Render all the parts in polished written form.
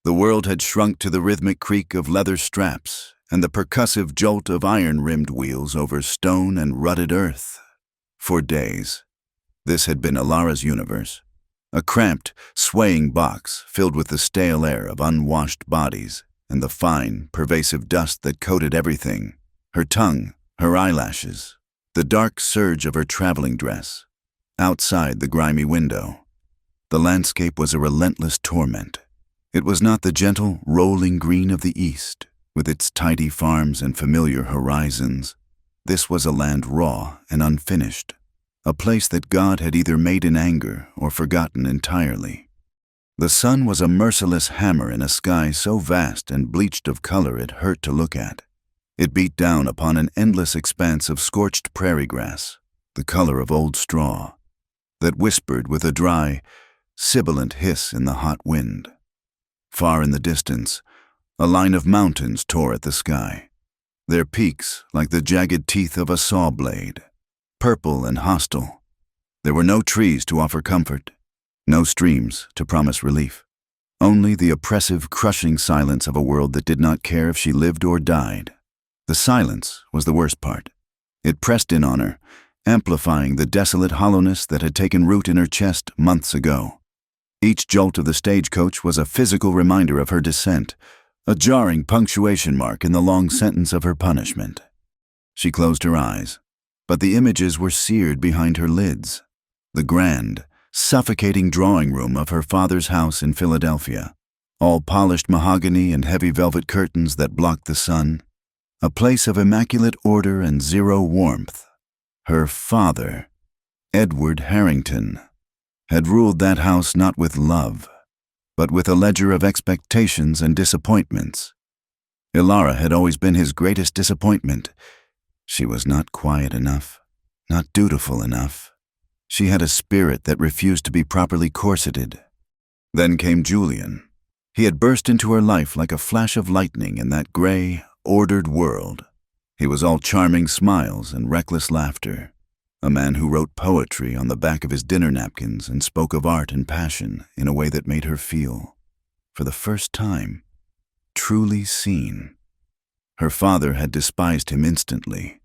The world had shrunk to the rhythmic creak of leather straps and the percussive jolt of iron-rimmed wheels over stone and rutted earth. For days, this had been Ilara's universe, a cramped, swaying box filled with the stale air of unwashed bodies and the fine, pervasive dust that coated everything: her tongue, her eyelashes, the dark serge of her traveling dress. Outside the grimy window, the landscape was a relentless torment. It was not the gentle, rolling green of the east, with its tidy farms and familiar horizons. This was a land raw and unfinished, a place that God had either made in anger or forgotten entirely. The sun was a merciless hammer in a sky so vast and bleached of color it hurt to look at. It beat down upon an endless expanse of scorched prairie grass, the color of old straw, that whispered with a dry, sibilant hiss in the hot wind. Far in the distance, a line of mountains tore at the sky, their peaks like the jagged teeth of a saw blade, purple and hostile. There were no trees to offer comfort, no streams to promise relief, only the oppressive, crushing silence of a world that did not care if she lived or died. The silence was the worst part. It pressed in on her, amplifying the desolate hollowness that had taken root in her chest months ago. Each jolt of the stagecoach was a physical reminder of her descent, a jarring punctuation mark in the long sentence of her punishment. She closed her eyes, but the images were seared behind her lids. The grand, suffocating drawing room of her father's house in Philadelphia, all polished mahogany and heavy velvet curtains that blocked the sun, a place of immaculate order and zero warmth. Her father, Edward Harrington, had ruled that house not with love, but with a ledger of expectations and disappointments. Ilara had always been his greatest disappointment. She was not quiet enough, not dutiful enough. She had a spirit that refused to be properly corseted. Then came Julian. He had burst into her life like a flash of lightning in that gray, ordered world. He was all charming smiles and reckless laughter. A man who wrote poetry on the back of his dinner napkins and spoke of art and passion in a way that made her feel, for the first time, truly seen. Her father had despised him instantly,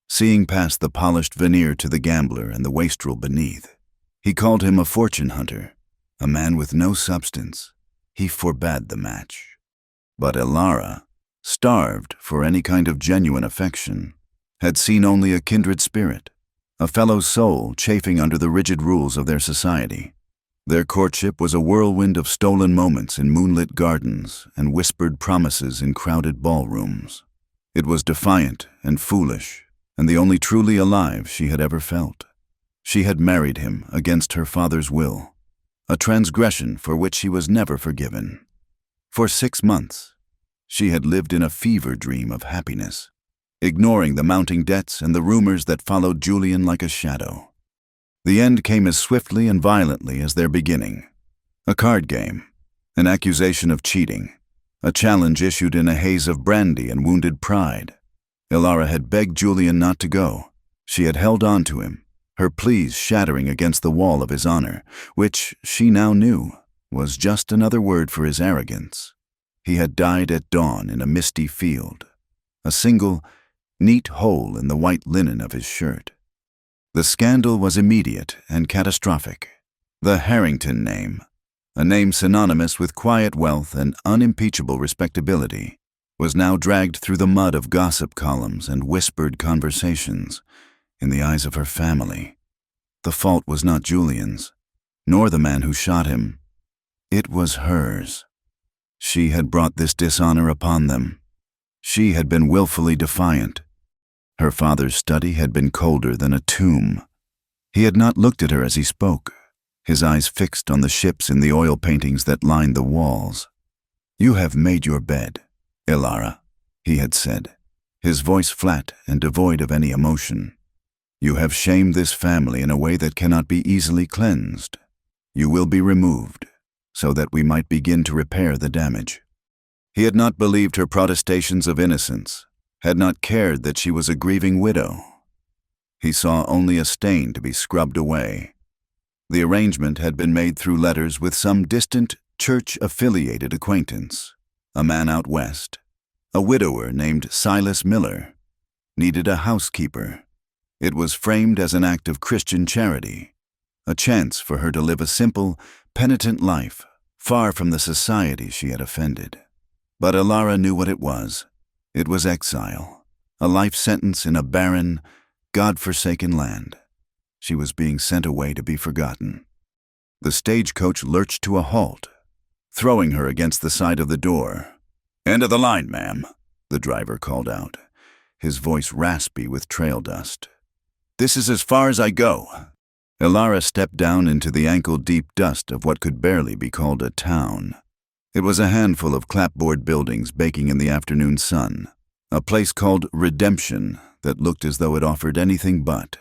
seeing past the polished veneer to the gambler and the wastrel beneath. He called him a fortune hunter, a man with no substance. He forbade the match. But Ilara, starved for any kind of genuine affection, had seen only a kindred spirit, a fellow soul chafing under the rigid rules of their society. Their courtship was a whirlwind of stolen moments in moonlit gardens and whispered promises in crowded ballrooms. It was defiant and foolish, and the only truly alive she had ever felt. She had married him against her father's will, a transgression for which she was never forgiven. For 6 months, she had lived in a fever dream of happiness, ignoring the mounting debts and the rumors that followed Julian like a shadow. The end came as swiftly and violently as their beginning. A card game, an accusation of cheating, a challenge issued in a haze of brandy and wounded pride. Ilara had begged Julian not to go. She had held on to him, her pleas shattering against the wall of his honor, which, she now knew, was just another word for his arrogance. He had died at dawn in a misty field, a single, neat hole in the white linen of his shirt. The scandal was immediate and catastrophic. The Harrington name, a name synonymous with quiet wealth and unimpeachable respectability, was now dragged through the mud of gossip columns and whispered conversations in the eyes of her family. The fault was not Julian's, nor the man who shot him. It was hers. She had brought this dishonor upon them. She had been willfully defiant. Her father's study had been colder than a tomb. He had not looked at her as he spoke, his eyes fixed on the ships in the oil paintings that lined the walls. "You have made your bed, Ilara," he had said, his voice flat and devoid of any emotion. "You have shamed this family in a way that cannot be easily cleansed. You will be removed, so that we might begin to repair the damage." He had not believed her protestations of innocence, had not cared that she was a grieving widow. He saw only a stain to be scrubbed away. The arrangement had been made through letters with some distant, church-affiliated acquaintance, a man out west, a widower named Silas Miller, needed a housekeeper. It was framed as an act of Christian charity, a chance for her to live a simple, penitent life, far from the society she had offended. But Ilara knew what it was. It was exile, a life sentence in a barren, God-forsaken land. She was being sent away to be forgotten. The stagecoach lurched to a halt, throwing her against the side of the door. "End of the line, ma'am," the driver called out, his voice raspy with trail dust. "This is as far as I go." Ilara stepped down into the ankle-deep dust of what could barely be called a town. It was a handful of clapboard buildings baking in the afternoon sun, a place called Redemption that looked as though it offered anything but.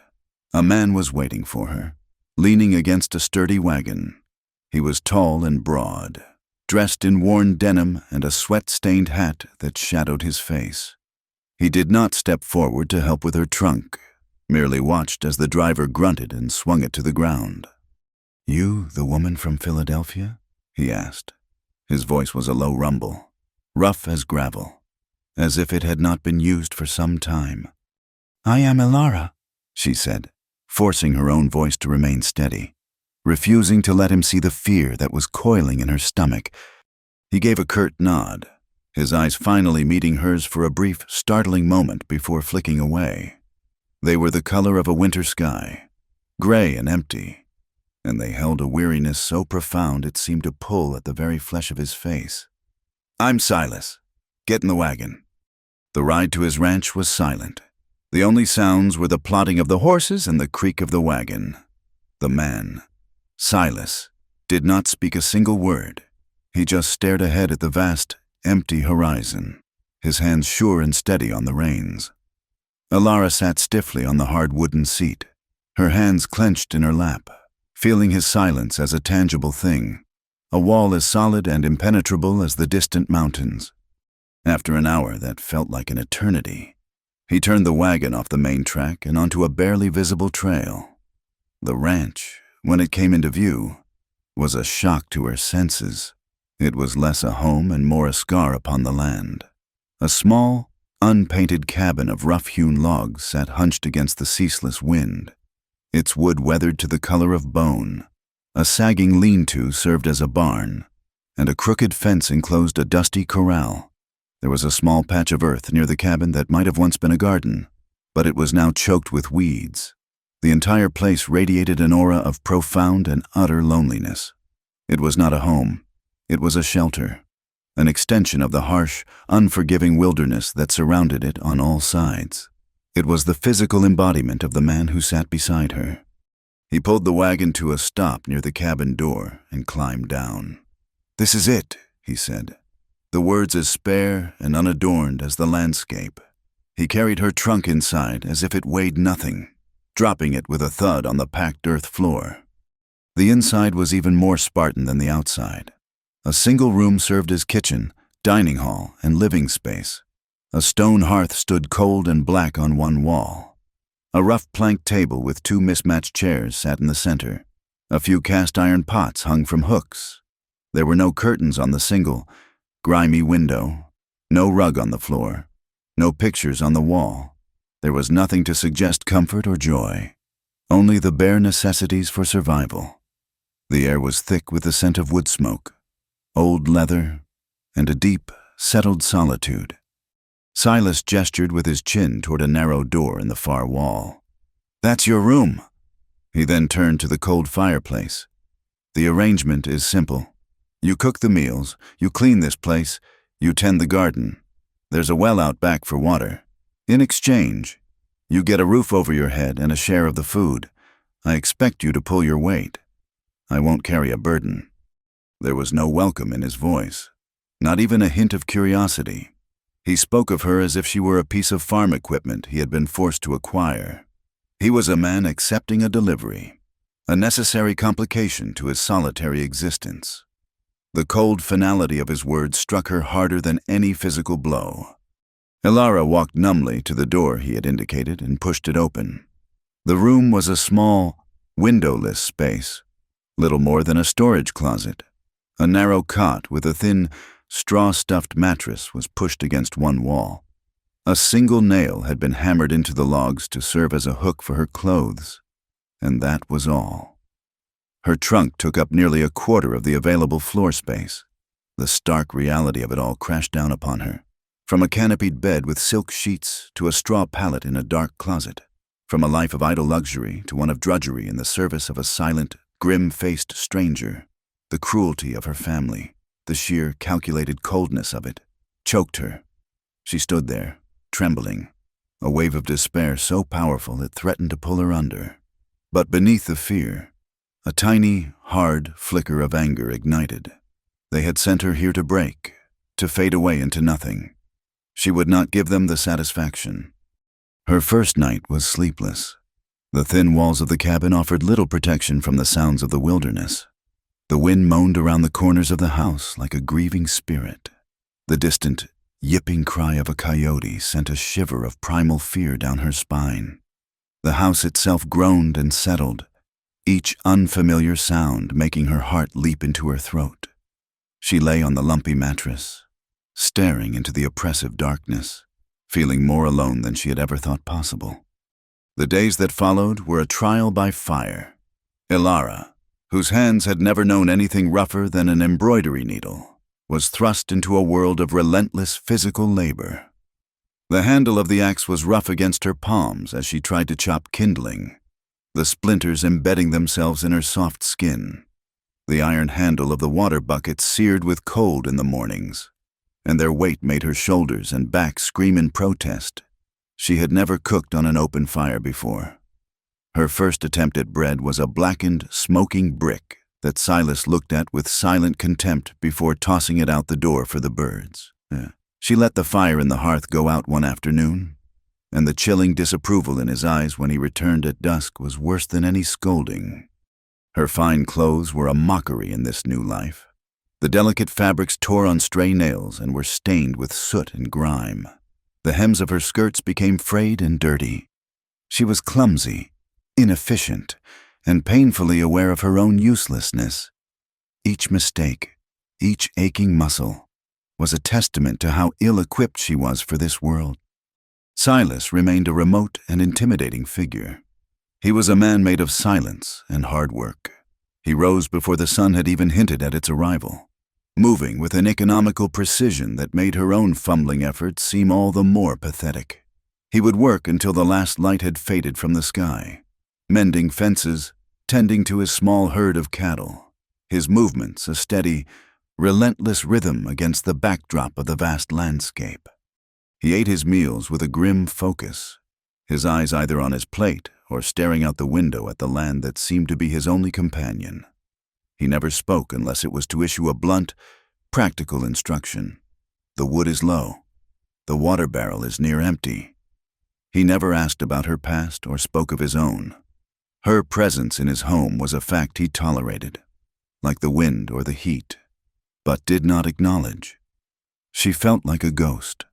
A man was waiting for her, leaning against a sturdy wagon. He was tall and broad, dressed in worn denim and a sweat-stained hat that shadowed his face. He did not step forward to help with her trunk, merely watched as the driver grunted and swung it to the ground. "You, the woman from Philadelphia?" he asked. His voice was a low rumble, rough as gravel, as if it had not been used for some time. "I am Ilara," she said, forcing her own voice to remain steady, refusing to let him see the fear that was coiling in her stomach. He gave a curt nod, his eyes finally meeting hers for a brief, startling moment before flicking away. They were the color of a winter sky, gray and empty, and they held a weariness so profound it seemed to pull at the very flesh of his face. "I'm Silas. Get in the wagon." The ride to his ranch was silent. The only sounds were the plodding of the horses and the creak of the wagon. The man, Silas, did not speak a single word. He just stared ahead at the vast, empty horizon, his hands sure and steady on the reins. Ilara sat stiffly on the hard wooden seat, her hands clenched in her lap, feeling his silence as a tangible thing, a wall as solid and impenetrable as the distant mountains. After an hour that felt like an eternity, he turned the wagon off the main track and onto a barely visible trail. The ranch, when it came into view, was a shock to her senses. It was less a home and more a scar upon the land. A small, unpainted cabin of rough-hewn logs sat hunched against the ceaseless wind, its wood weathered to the color of bone. A sagging lean-to served as a barn, and a crooked fence enclosed a dusty corral. There was a small patch of earth near the cabin that might have once been a garden, but it was now choked with weeds. The entire place radiated an aura of profound and utter loneliness. It was not a home. It was a shelter, an extension of the harsh, unforgiving wilderness that surrounded it on all sides. It was the physical embodiment of the man who sat beside her. He pulled the wagon to a stop near the cabin door and climbed down. "This is it," he said, the words as spare and unadorned as the landscape. He carried her trunk inside as if it weighed nothing, dropping it with a thud on the packed earth floor. The inside was even more Spartan than the outside. A single room served as kitchen, dining hall, and living space. A stone hearth stood cold and black on one wall. A rough plank table with two mismatched chairs sat in the center. A few cast-iron pots hung from hooks. There were no curtains on the single, grimy window, no rug on the floor, no pictures on the wall. There was nothing to suggest comfort or joy, only the bare necessities for survival. The air was thick with the scent of wood smoke, old leather, and a deep, settled solitude. Silas gestured with his chin toward a narrow door in the far wall. "That's your room." He then turned to the cold fireplace. "The arrangement is simple. You cook the meals, you clean this place, you tend the garden. There's a well out back for water. In exchange, you get a roof over your head and a share of the food. I expect you to pull your weight. I won't carry a burden." There was no welcome in his voice, not even a hint of curiosity. He spoke of her as if she were a piece of farm equipment he had been forced to acquire. He was a man accepting a delivery, a necessary complication to his solitary existence. The cold finality of his words struck her harder than any physical blow. Ilara walked numbly to the door he had indicated and pushed it open. The room was a small, windowless space, little more than a storage closet. A narrow cot with a thin, straw-stuffed mattress was pushed against one wall. A single nail had been hammered into the logs to serve as a hook for her clothes, and that was all. Her trunk took up nearly a quarter of the available floor space. The stark reality of it all crashed down upon her. From a canopied bed with silk sheets to a straw pallet in a dark closet. From a life of idle luxury to one of drudgery in the service of a silent, grim-faced stranger. The cruelty of her family, the sheer calculated coldness of it, choked her. She stood there, trembling, a wave of despair so powerful it threatened to pull her under. But beneath the fear, a tiny, hard flicker of anger ignited. They had sent her here to break, to fade away into nothing. She would not give them the satisfaction. Her first night was sleepless. The thin walls of the cabin offered little protection from the sounds of the wilderness. The wind moaned around the corners of the house like a grieving spirit. The distant, yipping cry of a coyote sent a shiver of primal fear down her spine. The house itself groaned and settled, each unfamiliar sound making her heart leap into her throat. She lay on the lumpy mattress, staring into the oppressive darkness, feeling more alone than she had ever thought possible. The days that followed were a trial by fire. Ilara, whose hands had never known anything rougher than an embroidery needle, was thrust into a world of relentless physical labor. The handle of the axe was rough against her palms as she tried to chop kindling, the splinters embedding themselves in her soft skin. The iron handle of the water bucket seared with cold in the mornings, and their weight made her shoulders and back scream in protest. She had never cooked on an open fire before. Her first attempt at bread was a blackened, smoking brick that Silas looked at with silent contempt before tossing it out the door for the birds. She let the fire in the hearth go out one afternoon, and the chilling disapproval in his eyes when he returned at dusk was worse than any scolding. Her fine clothes were a mockery in this new life. The delicate fabrics tore on stray nails and were stained with soot and grime. The hems of her skirts became frayed and dirty. She was clumsy, inefficient, and painfully aware of her own uselessness. Each mistake, each aching muscle, was a testament to how ill-equipped she was for this world. Silas remained a remote and intimidating figure. He was a man made of silence and hard work. He rose before the sun had even hinted at its arrival, moving with an economical precision that made her own fumbling efforts seem all the more pathetic. He would work until the last light had faded from the sky, mending fences, tending to his small herd of cattle, his movements a steady, relentless rhythm against the backdrop of the vast landscape. He ate his meals with a grim focus, his eyes either on his plate or staring out the window at the land that seemed to be his only companion. He never spoke unless it was to issue a blunt, practical instruction. The wood is low. The water barrel is near empty. He never asked about her past or spoke of his own. Her presence in his home was a fact he tolerated, like the wind or the heat, but did not acknowledge. She felt like a ghost,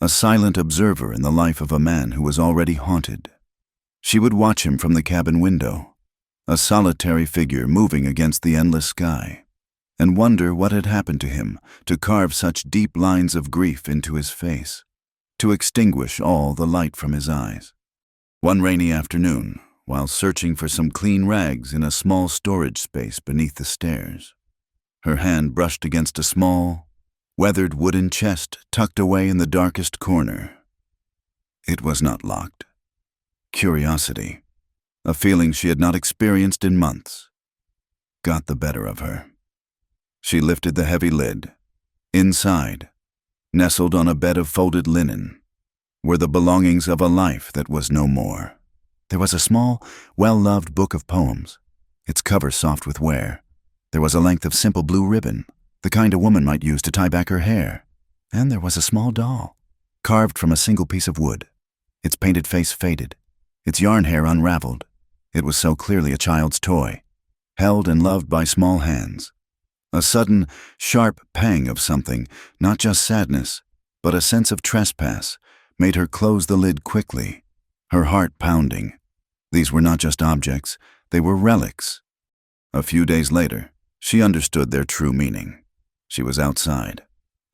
a silent observer in the life of a man who was already haunted. She would watch him from the cabin window, a solitary figure moving against the endless sky, and wonder what had happened to him to carve such deep lines of grief into his face, to extinguish all the light from his eyes. One rainy afternoon, while searching for some clean rags in a small storage space beneath the stairs, her hand brushed against a small, weathered wooden chest tucked away in the darkest corner. It was not locked. Curiosity, a feeling she had not experienced in months, got the better of her. She lifted the heavy lid. Inside, nestled on a bed of folded linen, were the belongings of a life that was no more. There was a small, well-loved book of poems, its cover soft with wear. There was a length of simple blue ribbon, the kind a woman might use to tie back her hair. And there was a small doll, carved from a single piece of wood, its painted face faded, its yarn hair unraveled. It was so clearly a child's toy, held and loved by small hands. A sudden, sharp pang of something, not just sadness, but a sense of trespass, made her close the lid quickly, her heart pounding. These were not just objects, they were relics. A few days later, She understood their true meaning. She was outside,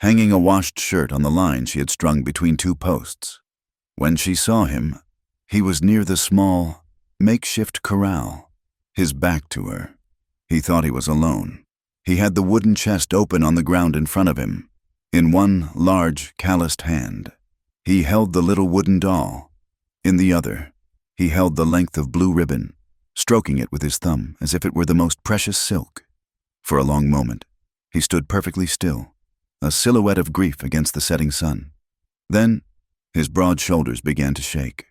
hanging a washed shirt on the line she had strung between two posts. When she saw him, he was near the small, makeshift corral, his back to her. He thought he was alone. He had the wooden chest open on the ground in front of him. In one large, calloused hand, he held the little wooden doll. In the other, he held the length of blue ribbon, stroking it with his thumb as if it were the most precious silk. For a long moment, he stood perfectly still, a silhouette of grief against the setting sun. Then, his broad shoulders began to shake.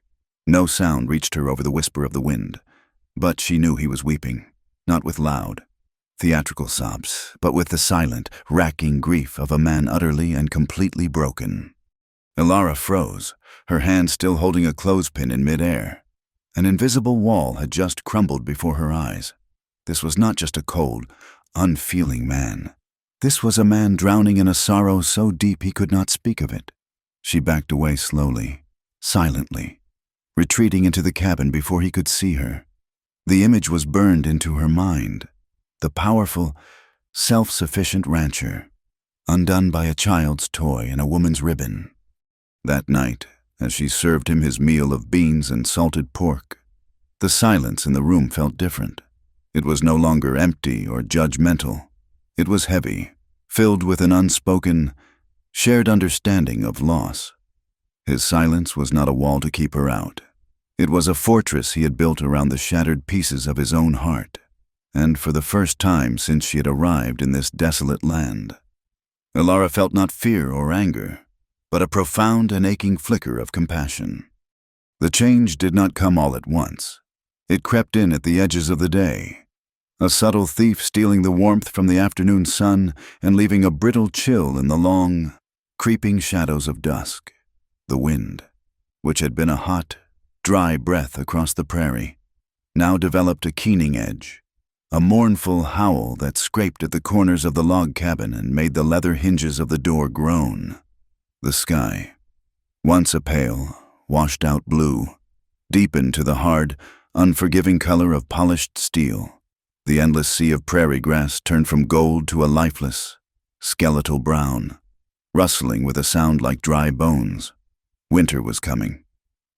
No sound reached her over the whisper of the wind, but she knew he was weeping, not with loud, theatrical sobs, but with the silent, racking grief of a man utterly and completely broken. Elara froze, her hand still holding a clothespin in midair. An invisible wall had just crumbled before her eyes. This was not just a cold, unfeeling man. This was a man drowning in a sorrow so deep he could not speak of it. She backed away slowly, silently, retreating into the cabin before he could see her. The image was burned into her mind. The powerful, self-sufficient rancher, undone by a child's toy and a woman's ribbon. That night, as she served him his meal of beans and salted pork, the silence in the room felt different. It was no longer empty or judgmental. It was heavy, filled with an unspoken, shared understanding of loss. His silence was not a wall to keep her out. It was a fortress he had built around the shattered pieces of his own heart. And for the first time since she had arrived in this desolate land, Elara felt not fear or anger, but a profound and aching flicker of compassion. The change did not come all at once. It crept in at the edges of the day, a subtle thief stealing the warmth from the afternoon sun and leaving a brittle chill in the long, creeping shadows of dusk. The wind, which had been a hot, dry breath across the prairie, now developed a keening edge, a mournful howl that scraped at the corners of the log cabin and made the leather hinges of the door groan. The sky, once a pale, washed-out blue, deepened to the hard, unforgiving color of polished steel. The endless sea of prairie grass turned from gold to a lifeless, skeletal brown, rustling with a sound like dry bones. Winter was coming,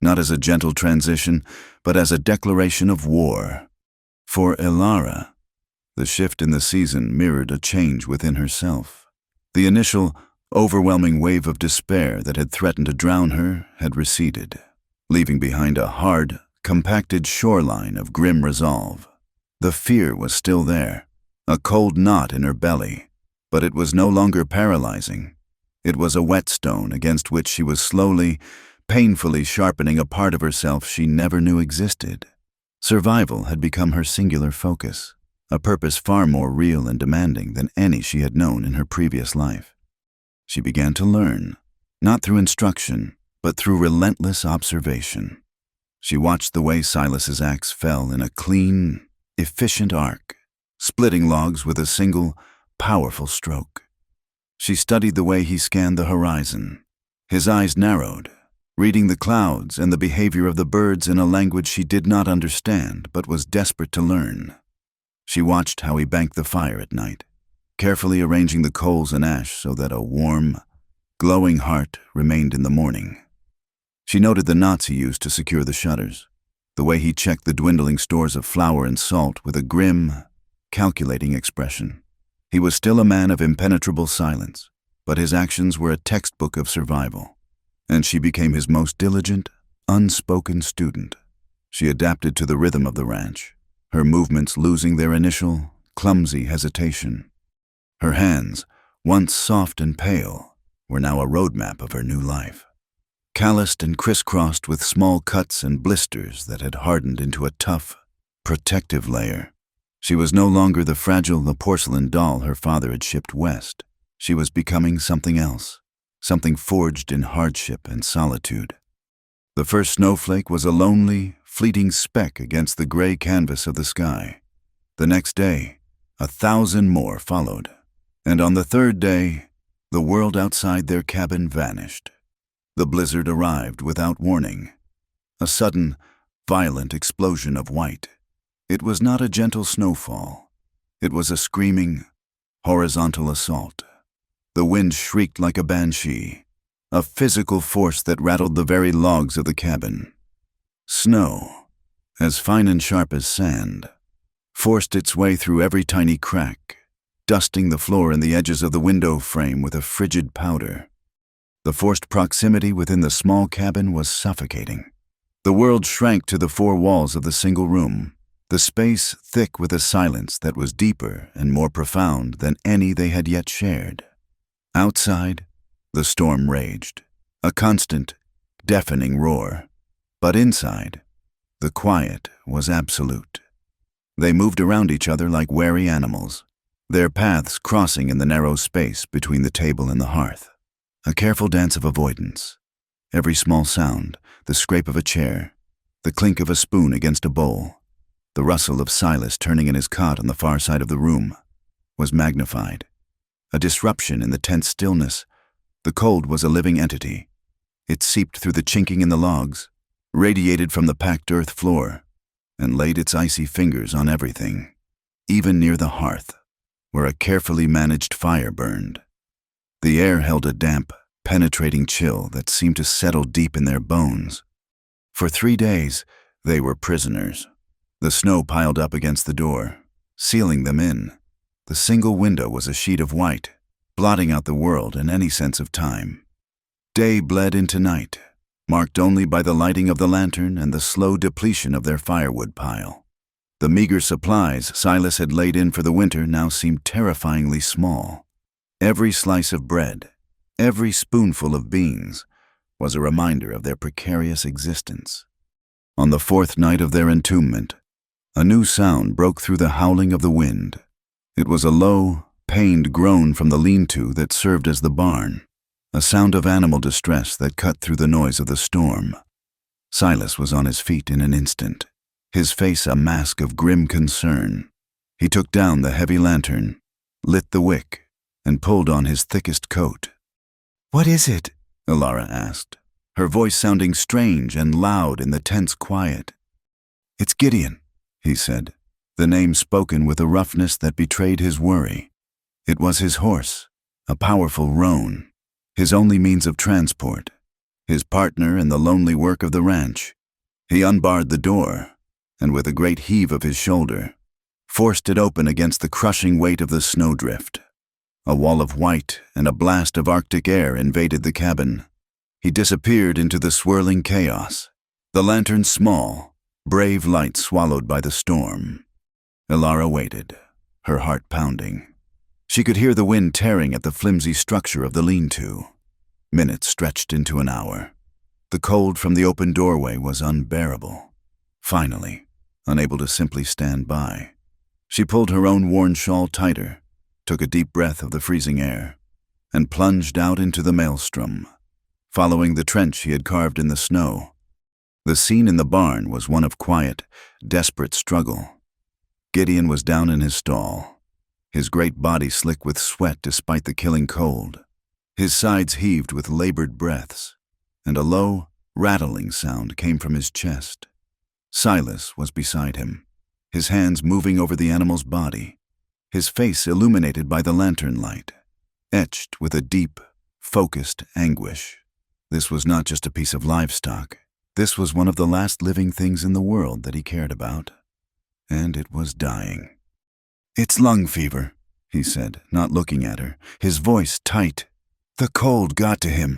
not as a gentle transition, but as a declaration of war. For Elara, the shift in the season mirrored a change within herself. The initial, overwhelming wave of despair that had threatened to drown her had receded, leaving behind a hard, compacted shoreline of grim resolve. The fear was still there, a cold knot in her belly, but it was no longer paralyzing. It was a whetstone against which she was slowly, painfully sharpening a part of herself she never knew existed. Survival had become her singular focus, a purpose far more real and demanding than any she had known in her previous life. She began to learn, not through instruction, but through relentless observation. She watched the way Silas's axe fell in a clean, efficient arc, splitting logs with a single, powerful stroke. She studied the way he scanned the horizon. His eyes narrowed, reading the clouds and the behavior of the birds in a language she did not understand but was desperate to learn. She watched how he banked the fire at night, carefully arranging the coals and ash so that a warm, glowing heart remained in the morning. She noted the knots he used to secure the shutters, the way he checked the dwindling stores of flour and salt with a grim, calculating expression. He was still a man of impenetrable silence, but his actions were a textbook of survival, and she became his most diligent, unspoken student. She adapted to the rhythm of the ranch, her movements losing their initial, clumsy hesitation. Her hands, once soft and pale, were now a roadmap of her new life, calloused and crisscrossed with small cuts and blisters that had hardened into a tough, protective layer. She was no longer the fragile porcelain doll her father had shipped west. She was becoming something else, something forged in hardship and solitude. The first snowflake was a lonely, fleeting speck against the gray canvas of the sky. The next day, 1,000 more followed, and on the third day, the world outside their cabin vanished. The blizzard arrived without warning, a sudden, violent explosion of white. It was not a gentle snowfall. It was a screaming, horizontal assault. The wind shrieked like a banshee, a physical force that rattled the very logs of the cabin. Snow, as fine and sharp as sand, forced its way through every tiny crack, dusting the floor and the edges of the window frame with a frigid powder. The forced proximity within the small cabin was suffocating. The world shrank to the four walls of the single room, the space thick with a silence that was deeper and more profound than any they had yet shared. Outside, the storm raged, a constant, deafening roar. But inside, the quiet was absolute. They moved around each other like wary animals, their paths crossing in the narrow space between the table and the hearth. A careful dance of avoidance. Every small sound, the scrape of a chair, the clink of a spoon against a bowl, the rustle of Silas turning in his cot on the far side of the room, was magnified. A disruption in the tense stillness. The cold was a living entity. It seeped through the chinking in the logs, radiated from the packed earth floor, and laid its icy fingers on everything, even near the hearth, where a carefully managed fire burned. The air held a damp, penetrating chill that seemed to settle deep in their bones. For 3 days, they were prisoners. The snow piled up against the door, sealing them in. The single window was a sheet of white, blotting out the world and any sense of time. Day bled into night, marked only by the lighting of the lantern and the slow depletion of their firewood pile. The meager supplies Silas had laid in for the winter now seemed terrifyingly small. Every slice of bread, every spoonful of beans, was a reminder of their precarious existence. On the 4th night of their entombment, a new sound broke through the howling of the wind. It was a low, pained groan from the lean-to that served as the barn, a sound of animal distress that cut through the noise of the storm. Silas was on his feet in an instant, his face a mask of grim concern. He took down the heavy lantern, lit the wick, and pulled on his thickest coat. "What is it?" Alara asked, her voice sounding strange and loud in the tense quiet. "It's Gideon," he said, the name spoken with a roughness that betrayed his worry. It was his horse, a powerful roan, his only means of transport, his partner in the lonely work of the ranch. He unbarred the door, and with a great heave of his shoulder, forced it open against the crushing weight of the snowdrift. A wall of white and a blast of Arctic air invaded the cabin. He disappeared into the swirling chaos, the lantern small, brave light swallowed by the storm. Alara waited, her heart pounding. She could hear the wind tearing at the flimsy structure of the lean-to. Minutes stretched into an hour. The cold from the open doorway was unbearable. Finally, unable to simply stand by, she pulled her own worn shawl tighter, took a deep breath of the freezing air, and plunged out into the maelstrom, following the trench he had carved in the snow. The scene in the barn was one of quiet, desperate struggle. Gideon was down in his stall, his great body slick with sweat despite the killing cold. His sides heaved with labored breaths, and a low, rattling sound came from his chest. Silas was beside him, his hands moving over the animal's body, his face illuminated by the lantern light, etched with a deep, focused anguish. This was not just a piece of livestock. This was one of the last living things in the world that he cared about. And it was dying. "It's lung fever," he said, not looking at her, his voice tight. "The cold got to him."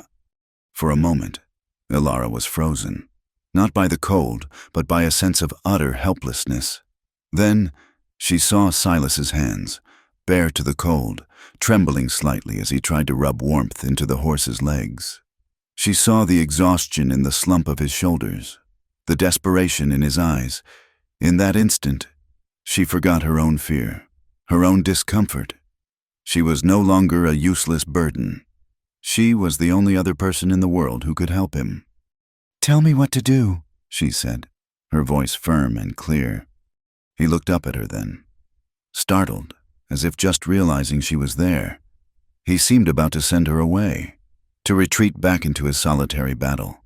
For a moment, Alara was frozen, not by the cold, but by a sense of utter helplessness. Then she saw Silas's hands, bare to the cold, trembling slightly as he tried to rub warmth into the horse's legs. She saw the exhaustion in the slump of his shoulders, the desperation in his eyes. In that instant, she forgot her own fear, her own discomfort. She was no longer a useless burden. She was the only other person in the world who could help him. "Tell me what to do," she said, her voice firm and clear. He looked up at her then, startled, as if just realizing she was there. He seemed about to send her away, to retreat back into his solitary battle.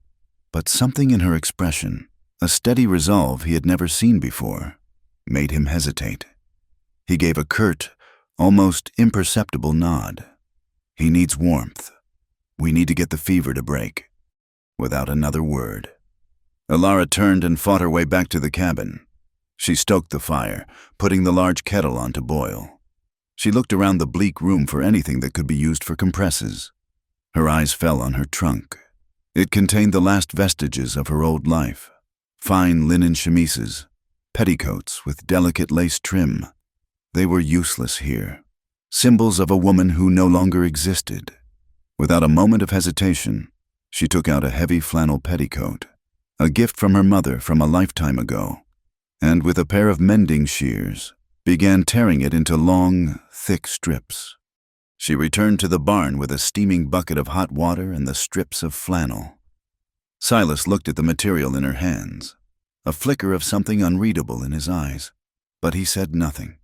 But something in her expression, a steady resolve he had never seen before, made him hesitate. He gave a curt, almost imperceptible nod. "He needs warmth. We need to get the fever to break." Without another word, Alara turned and fought her way back to the cabin. She stoked the fire, putting the large kettle on to boil. She looked around the bleak room for anything that could be used for compresses. Her eyes fell on her trunk. It contained the last vestiges of her old life. Fine linen chemises, petticoats with delicate lace trim. They were useless here. Symbols of a woman who no longer existed. Without a moment of hesitation, she took out a heavy flannel petticoat, a gift from her mother from a lifetime ago, and with a pair of mending shears, began tearing it into long, thick strips. She returned to the barn with a steaming bucket of hot water and the strips of flannel. Silas looked at the material in her hands, a flicker of something unreadable in his eyes, but he said nothing.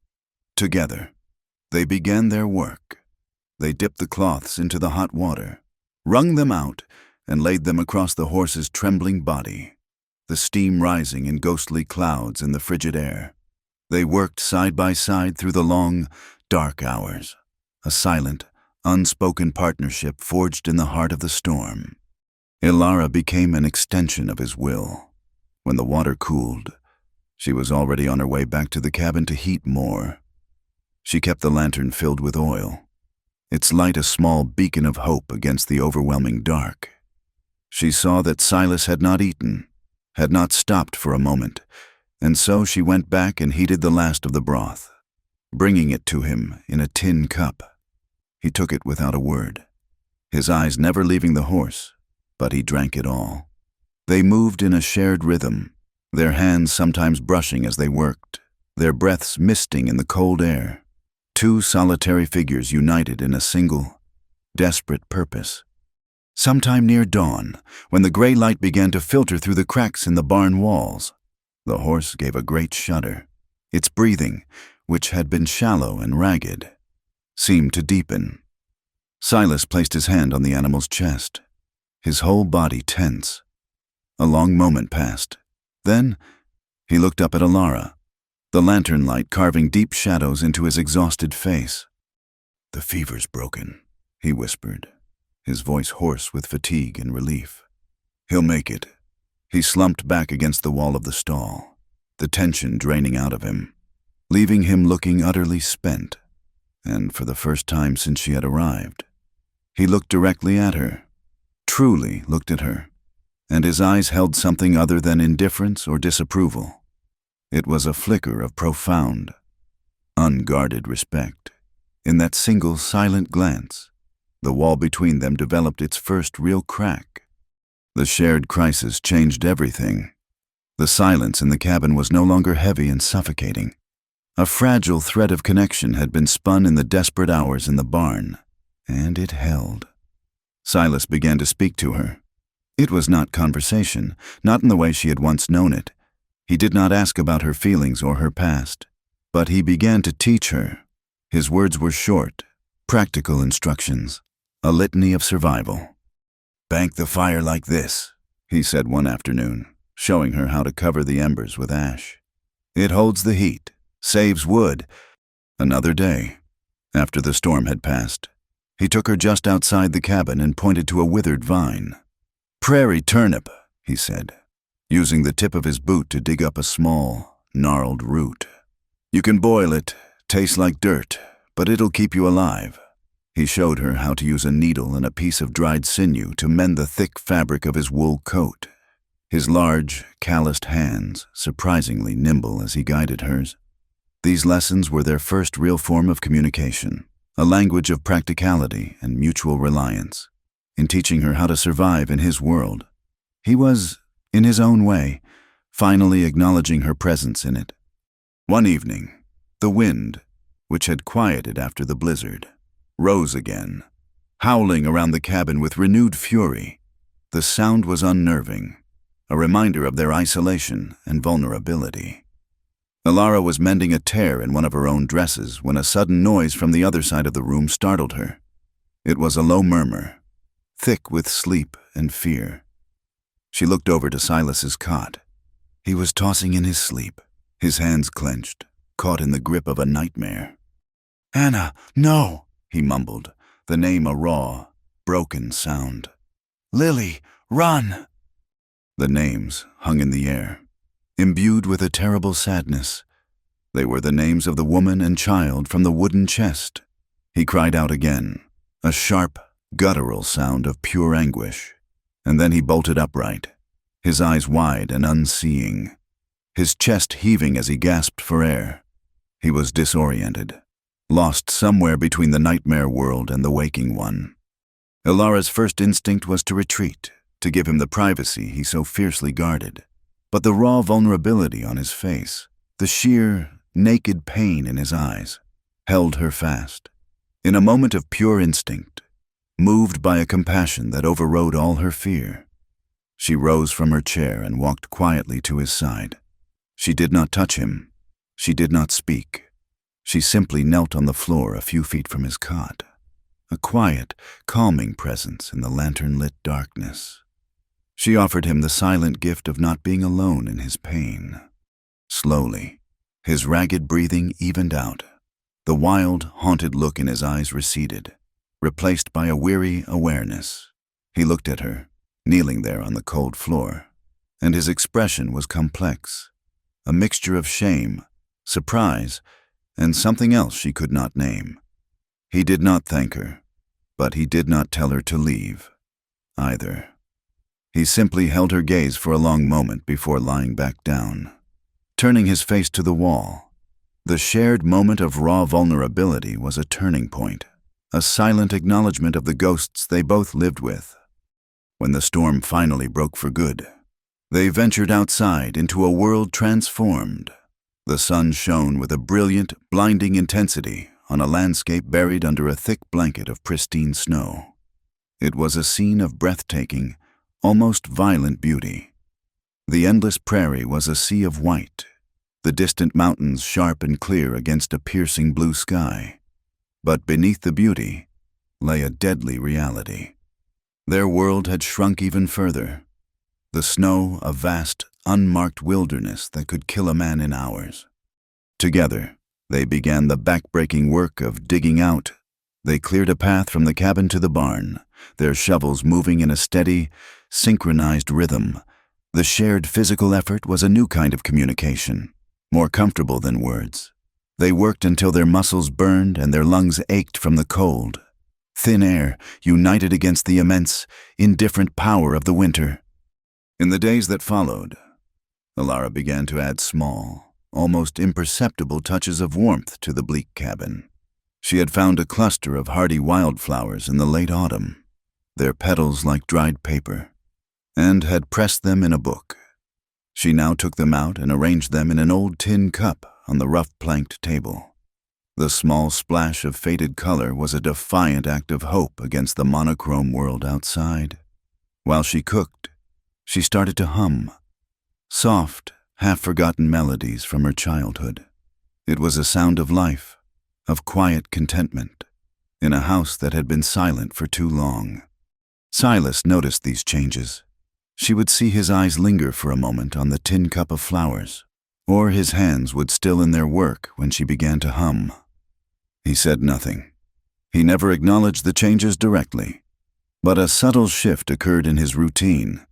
Together, they began their work. They dipped the cloths into the hot water, wrung them out, and laid them across the horse's trembling body, the steam rising in ghostly clouds in the frigid air. They worked side by side through the long, dark hours, a silent, unspoken partnership forged in the heart of the storm. Alara became an extension of his will. When the water cooled, she was already on her way back to the cabin to heat more. She kept the lantern filled with oil, its light a small beacon of hope against the overwhelming dark. She saw that Silas had not eaten, had not stopped for a moment, and so she went back and heated the last of the broth, bringing it to him in a tin cup. He took it without a word, his eyes never leaving the horse, but he drank it all. They moved in a shared rhythm, their hands sometimes brushing as they worked, their breaths misting in the cold air. Two solitary figures united in a single, desperate purpose. Sometime near dawn, when the gray light began to filter through the cracks in the barn walls, the horse gave a great shudder. Its breathing, which had been shallow and ragged, seemed to deepen. Silas placed his hand on the animal's chest, his whole body tense. A long moment passed. Then he looked up at Alara, the lantern light carving deep shadows into his exhausted face. "The fever's broken," he whispered, his voice hoarse with fatigue and relief. "He'll make it." He slumped back against the wall of the stall, the tension draining out of him, leaving him looking utterly spent. And for the first time since she had arrived, he looked directly at her, truly looked at her, and his eyes held something other than indifference or disapproval. It was a flicker of profound, unguarded respect. In that single silent glance, the wall between them developed its first real crack. The shared crisis changed everything. The silence in the cabin was no longer heavy and suffocating. A fragile thread of connection had been spun in the desperate hours in the barn, and it held. Silas began to speak to her. It was not conversation, not in the way she had once known it. He did not ask about her feelings or her past, but he began to teach her. His words were short, practical instructions, a litany of survival. "Bank the fire like this," he said one afternoon, showing her how to cover the embers with ash. "It holds the heat, saves wood." Another day, after the storm had passed, he took her just outside the cabin and pointed to a withered vine. "Prairie turnip," he said, using the tip of his boot to dig up a small, gnarled root. "You can boil it, tastes like dirt, but it'll keep you alive." He showed her how to use a needle and a piece of dried sinew to mend the thick fabric of his wool coat, his large, calloused hands surprisingly nimble as he guided hers. These lessons were their first real form of communication, a language of practicality and mutual reliance. In teaching her how to survive in his world, he was, in his own way, finally acknowledging her presence in it. One evening, the wind, which had quieted after the blizzard, rose again, howling around the cabin with renewed fury. The sound was unnerving, a reminder of their isolation and vulnerability. Alara was mending a tear in one of her own dresses when a sudden noise from the other side of the room startled her. It was a low murmur, thick with sleep and fear. She looked over to Silas's cot. He was tossing in his sleep, his hands clenched, caught in the grip of a nightmare. "Anna, no," he mumbled, the name a raw, broken sound. "Lily, run!" The names hung in the air, imbued with a terrible sadness. They were the names of the woman and child from the wooden chest. He cried out again, a sharp, guttural sound of pure anguish, and then he bolted upright, his eyes wide and unseeing, his chest heaving as he gasped for air. He was disoriented, lost somewhere between the nightmare world and the waking one. Ilara's first instinct was to retreat, to give him the privacy he so fiercely guarded. But the raw vulnerability on his face, the sheer, naked pain in his eyes, held her fast. In a moment of pure instinct, moved by a compassion that overrode all her fear, she rose from her chair and walked quietly to his side. She did not touch him. She did not speak. She simply knelt on the floor a few feet from his cot, a quiet, calming presence in the lantern-lit darkness. She offered him the silent gift of not being alone in his pain. Slowly, his ragged breathing evened out. The wild, haunted look in his eyes receded, replaced by a weary awareness. He looked at her, kneeling there on the cold floor, and his expression was complex, a mixture of shame, surprise, and something else she could not name. He did not thank her, but he did not tell her to leave, either. He simply held her gaze for a long moment before lying back down, turning his face to the wall. The shared moment of raw vulnerability was a turning point, a silent acknowledgement of the ghosts they both lived with. When the storm finally broke for good, they ventured outside into a world transformed. The sun shone with a brilliant, blinding intensity on a landscape buried under a thick blanket of pristine snow. It was a scene of breathtaking, almost violent beauty. The endless prairie was a sea of white, the distant mountains sharp and clear against a piercing blue sky. But beneath the beauty lay a deadly reality. Their world had shrunk even further. The snow, a vast, unmarked wilderness that could kill a man in hours. Together, they began the back-breaking work of digging out. They cleared a path from the cabin to the barn, their shovels moving in a steady, synchronized rhythm. The shared physical effort was a new kind of communication, more comfortable than words. They worked until their muscles burned and their lungs ached from the cold. Thin air united against the immense, indifferent power of the winter. In the days that followed, Ilara began to add small, almost imperceptible touches of warmth to the bleak cabin. She had found a cluster of hardy wildflowers in the late autumn, their petals like dried paper, and had pressed them in a book. She now took them out and arranged them in an old tin cup on the rough planked table. The small splash of faded color was a defiant act of hope against the monochrome world outside. While she cooked, she started to hum, soft, half-forgotten melodies from her childhood. It was a sound of life, of quiet contentment, in a house that had been silent for too long. Silas noticed these changes. She would see his eyes linger for a moment on the tin cup of flowers, or his hands would still in their work when she began to hum. He said nothing. He never acknowledged the changes directly, but a subtle shift occurred in his routine.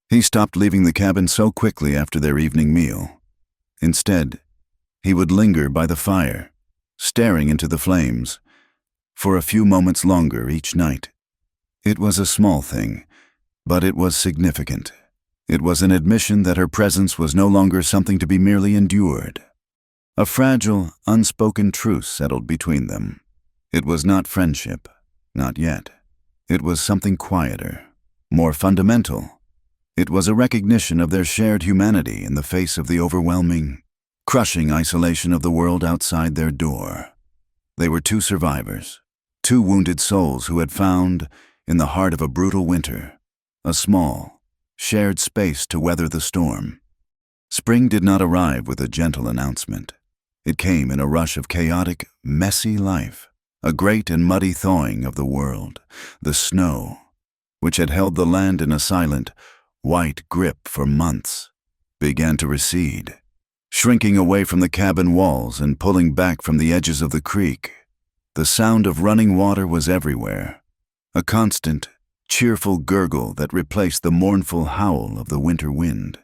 He stopped leaving the cabin so quickly after their evening meal. Instead, he would linger by the fire, staring into the flames, for a few moments longer each night. It was a small thing, but it was significant. It was an admission that her presence was no longer something to be merely endured. A fragile, unspoken truce settled between them. It was not friendship, not yet. It was something quieter, more fundamental. It was a recognition of their shared humanity in the face of the overwhelming, crushing isolation of the world outside their door. They were two survivors, two wounded souls who had found, in the heart of a brutal winter, a small, shared space to weather the storm. Spring did not arrive with a gentle announcement. It came in a rush of chaotic, messy life, a great and muddy thawing of the world. The snow, which had held the land in a silent, white grip for months, began to recede. shrinking away from the cabin walls and pulling back from the edges of the creek. The sound of running water was everywhere, a constant, cheerful gurgle that replaced the mournful howl of the winter wind.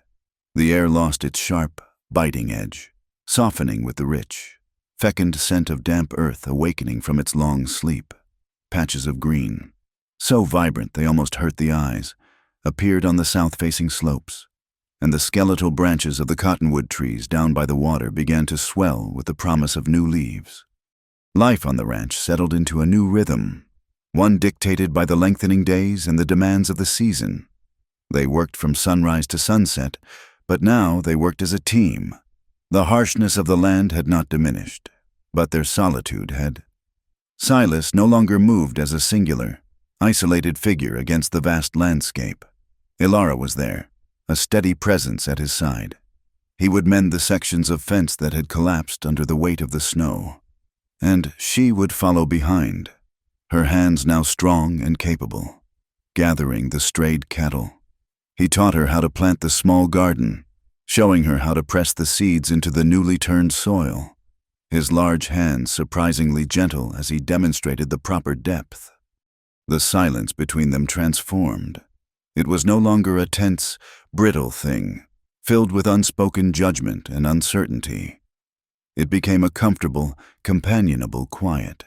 The air lost its sharp, biting edge, softening with the rich, fecund scent of damp earth awakening from its long sleep. Patches of green, so vibrant they almost hurt the eyes, appeared on the south-facing slopes, and the skeletal branches of the cottonwood trees down by the water began to swell with the promise of new leaves. Life on the ranch settled into a new rhythm, one dictated by the lengthening days and the demands of the season. They worked from sunrise to sunset, but now they worked as a team. The harshness of the land had not diminished, but their solitude had. Silas no longer moved as a singular, isolated figure against the vast landscape. Ilara was there, a steady presence at his side. He would mend the sections of fence that had collapsed under the weight of the snow, and she would follow behind, her hands now strong and capable, gathering the strayed cattle. He taught her how to plant the small garden, showing her how to press the seeds into the newly turned soil, his large hands surprisingly gentle as he demonstrated the proper depth. The silence between them transformed. It was no longer a tense, brittle thing, filled with unspoken judgment and uncertainty. It became a comfortable, companionable quiet,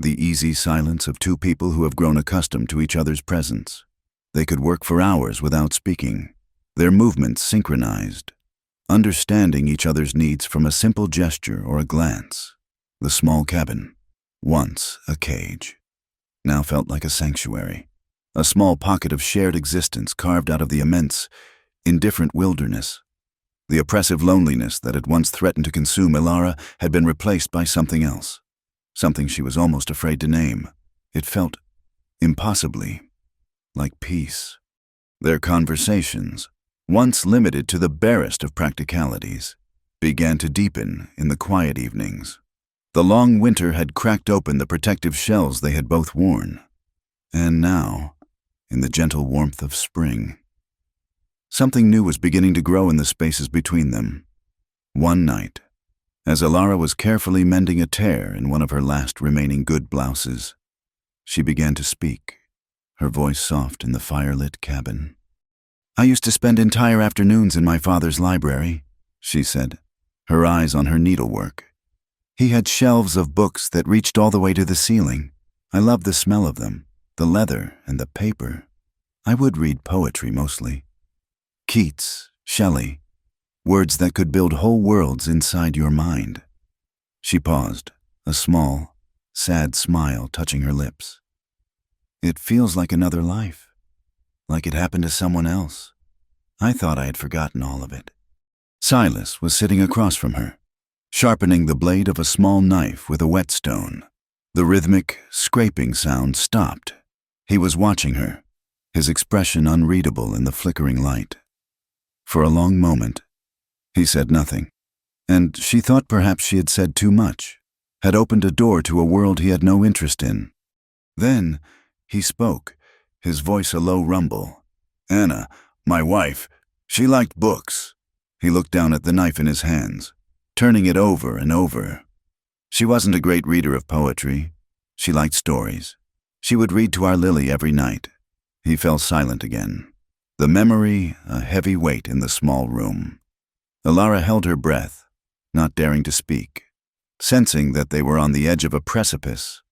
the easy silence of two people who have grown accustomed to each other's presence. They could work for hours without speaking, their movements synchronized, understanding each other's needs from a simple gesture or a glance. The small cabin, once a cage, now felt like a sanctuary, a small pocket of shared existence carved out of the immense, indifferent wilderness. The oppressive loneliness that had once threatened to consume Ilara had been replaced by something else, something she was almost afraid to name. It felt, impossibly, like peace. Their conversations, once limited to the barest of practicalities, began to deepen in the quiet evenings. The long winter had cracked open the protective shells they had both worn, and now, in the gentle warmth of spring, something new was beginning to grow in the spaces between them. One night, as Ilara was carefully mending a tear in one of her last remaining good blouses, she began to speak, her voice soft in the firelit cabin. "I used to spend entire afternoons in my father's library," she said, her eyes on her needlework. "He had shelves of books that reached all the way to the ceiling. I loved the smell of them, the leather and the paper. I would read poetry mostly. Keats, Shelley, words that could build whole worlds inside your mind." She paused, a small, sad smile touching her lips. "It feels like another life, like it happened to someone else. I thought I had forgotten all of it." Silas was sitting across from her, sharpening the blade of a small knife with a whetstone. The rhythmic, scraping sound stopped. He was watching her, his expression unreadable in the flickering light. For a long moment, he said nothing, and she thought perhaps she had said too much, had opened a door to a world he had no interest in. Then he spoke, his voice a low rumble. "Anna, my wife, she liked books." He looked down at the knife in his hands, turning it over and over. "She wasn't a great reader of poetry. She liked stories. She would read to our Lily every night." He fell silent again, the memory a heavy weight in the small room. Ilara held her breath, not daring to speak, sensing that they were on the edge of a precipice.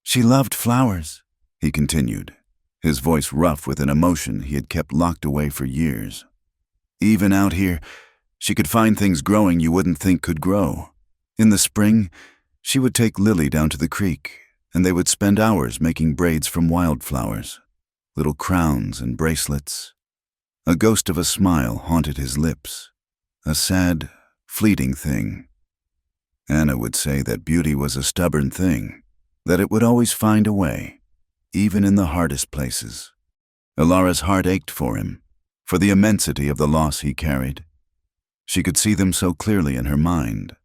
"She loved flowers," he continued, his voice rough with an emotion he had kept locked away for years. "Even out here, she could find things growing you wouldn't think could grow. In the spring, she would take Lily down to the creek, and they would spend hours making braids from wildflowers, little crowns and bracelets." A ghost of a smile haunted his lips, a sad, fleeting thing. Anna would say that beauty was a stubborn thing, that it would always find a way, even in the hardest places. Ilara's heart ached for him, for the immensity of the loss he carried. She could see them so clearly in her mind,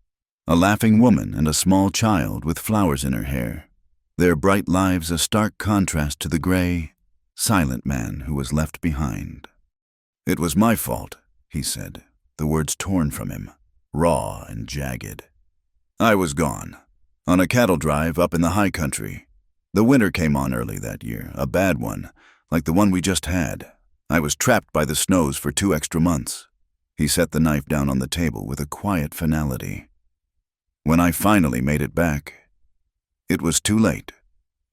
a laughing woman and a small child with flowers in her hair, their bright lives a stark contrast to the gray, silent man who was left behind. "It was my fault," he said, the words torn from him. raw and jagged. I was gone, on a cattle drive up in the high country. The winter came on early that year, a bad one, like the one we just had. I was trapped by the snows for 2 extra months. He set the knife down on the table with a quiet finality. When I finally made it back, it was too late.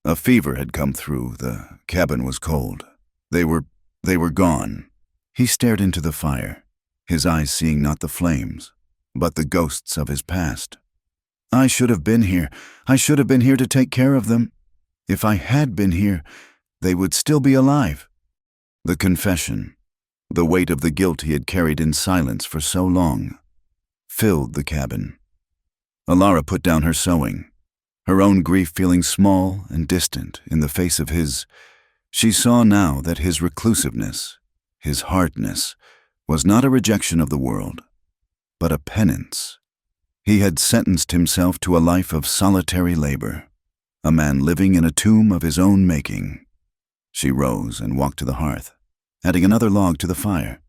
A fever had come through, the cabin was cold. They were gone. He stared into the fire, his eyes seeing not the flames, but the ghosts of his past. I should have been here. I should have been here to take care of them. If I had been here, they would still be alive. The confession, the weight of the guilt he had carried in silence for so long, filled the cabin. Alara put down her sewing, her own grief feeling small and distant in the face of his. She saw now that his reclusiveness, his hardness, was not a rejection of the world, but a penance. He had sentenced himself to a life of solitary labor, a man living in a tomb of his own making. She rose and walked to the hearth, adding another log to the fire.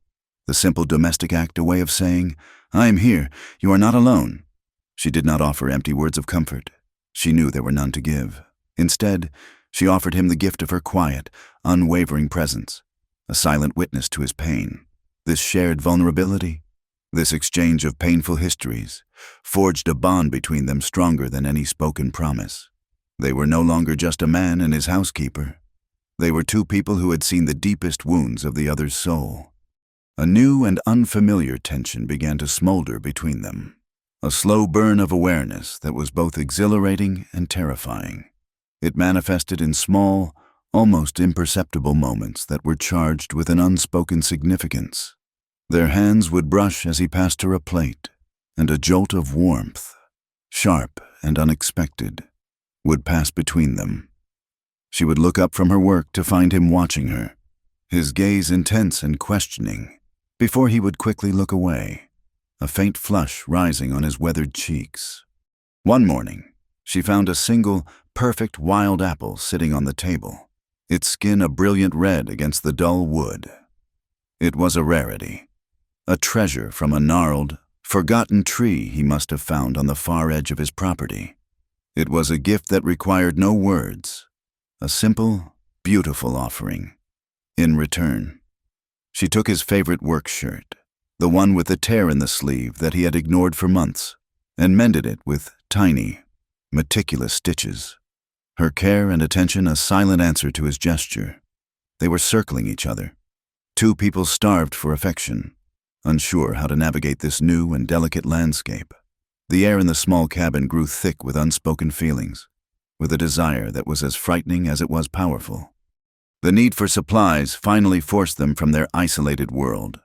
The simple domestic act, a way of saying, "I am here, you are not alone." She did not offer empty words of comfort. She knew there were none to give. Instead, she offered him the gift of her quiet, unwavering presence, a silent witness to his pain. This shared vulnerability, this exchange of painful histories, forged a bond between them stronger than any spoken promise. They were no longer just a man and his housekeeper. They were two people who had seen the deepest wounds of the other's soul. A new and unfamiliar tension began to smolder between them, a slow burn of awareness that was both exhilarating and terrifying. It manifested in small, almost imperceptible moments that were charged with an unspoken significance. Their hands would brush as he passed her a plate, and a jolt of warmth, sharp and unexpected, would pass between them. She would look up from her work to find him watching her, his gaze intense and questioning, before he would quickly look away, a faint flush rising on his weathered cheeks. One morning, she found a single, perfect wild apple sitting on the table, its skin a brilliant red against the dull wood. It was a rarity, a treasure from a gnarled, forgotten tree he must have found on the far edge of his property. It was a gift that required no words, a simple, beautiful offering. In return, she took his favorite work shirt, the one with the tear in the sleeve that he had ignored for months, and mended it with tiny, meticulous stitches. Her care and attention a silent answer to his gesture. They were circling each other, two people starved for affection, unsure how to navigate this new and delicate landscape. The air in the small cabin grew thick with unspoken feelings, with a desire that was as frightening as it was powerful. The need for supplies finally forced them from their isolated world.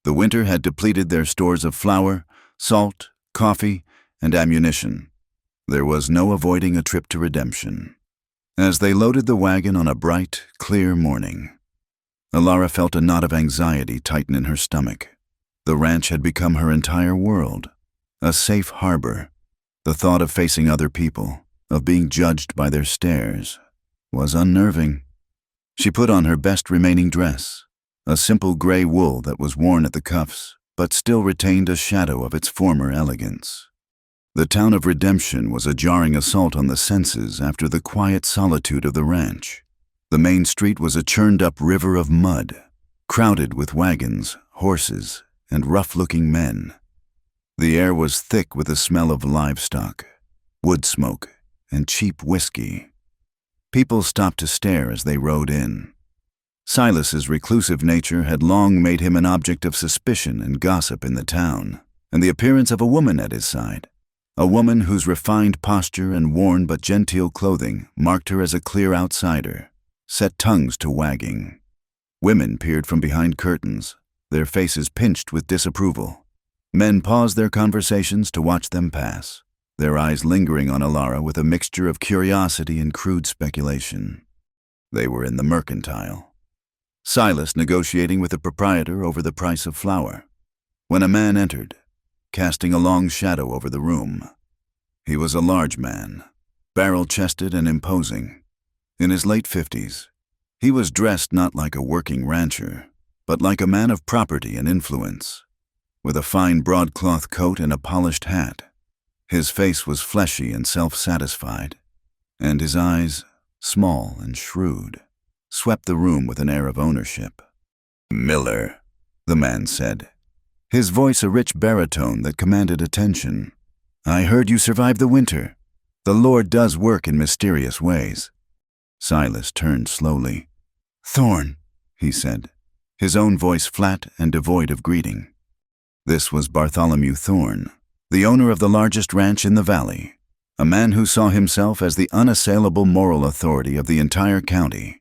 The winter had depleted their stores of flour, salt, coffee, and ammunition. There was no avoiding a trip to redemption. As they loaded the wagon on a bright, clear morning, Alara felt a knot of anxiety tighten in her stomach. The ranch had become her entire world, a safe harbor. The thought of facing other people, of being judged by their stares, was unnerving. She put on her best remaining dress, a simple gray wool that was worn at the cuffs, but still retained a shadow of its former elegance. The town of Redemption was a jarring assault on the senses after the quiet solitude of the ranch. The main street was a churned-up river of mud, crowded with wagons, horses, and rough-looking men. The air was thick with the smell of livestock, wood smoke, and cheap whiskey. People stopped to stare as they rode in. Silas's reclusive nature had long made him an object of suspicion and gossip in the town, and the appearance of a woman at his side, a woman whose refined posture and worn but genteel clothing marked her as a clear outsider, set tongues to wagging. Women peered from behind curtains, their faces pinched with disapproval. Men paused their conversations to watch them pass, their eyes lingering on Alara with a mixture of curiosity and crude speculation. They were in the mercantile, Silas negotiating with the proprietor over the price of flour, when a man entered, casting a long shadow over the room. He was a large man, barrel-chested and imposing. In his late 50s, he was dressed not like a working rancher, but like a man of property and influence. with a fine broadcloth coat and a polished hat. His face was fleshy and self-satisfied, and his eyes, small and shrewd, swept the room with an air of ownership. "Miller," the man said, his voice a rich baritone that commanded attention. "I heard you survived the winter. The Lord does work in mysterious ways." Silas turned slowly. "Thorn," he said, his own voice flat and devoid of greeting. This was Bartholomew Thorn, the owner of the largest ranch in the valley, a man who saw himself as the unassailable moral authority of the entire county.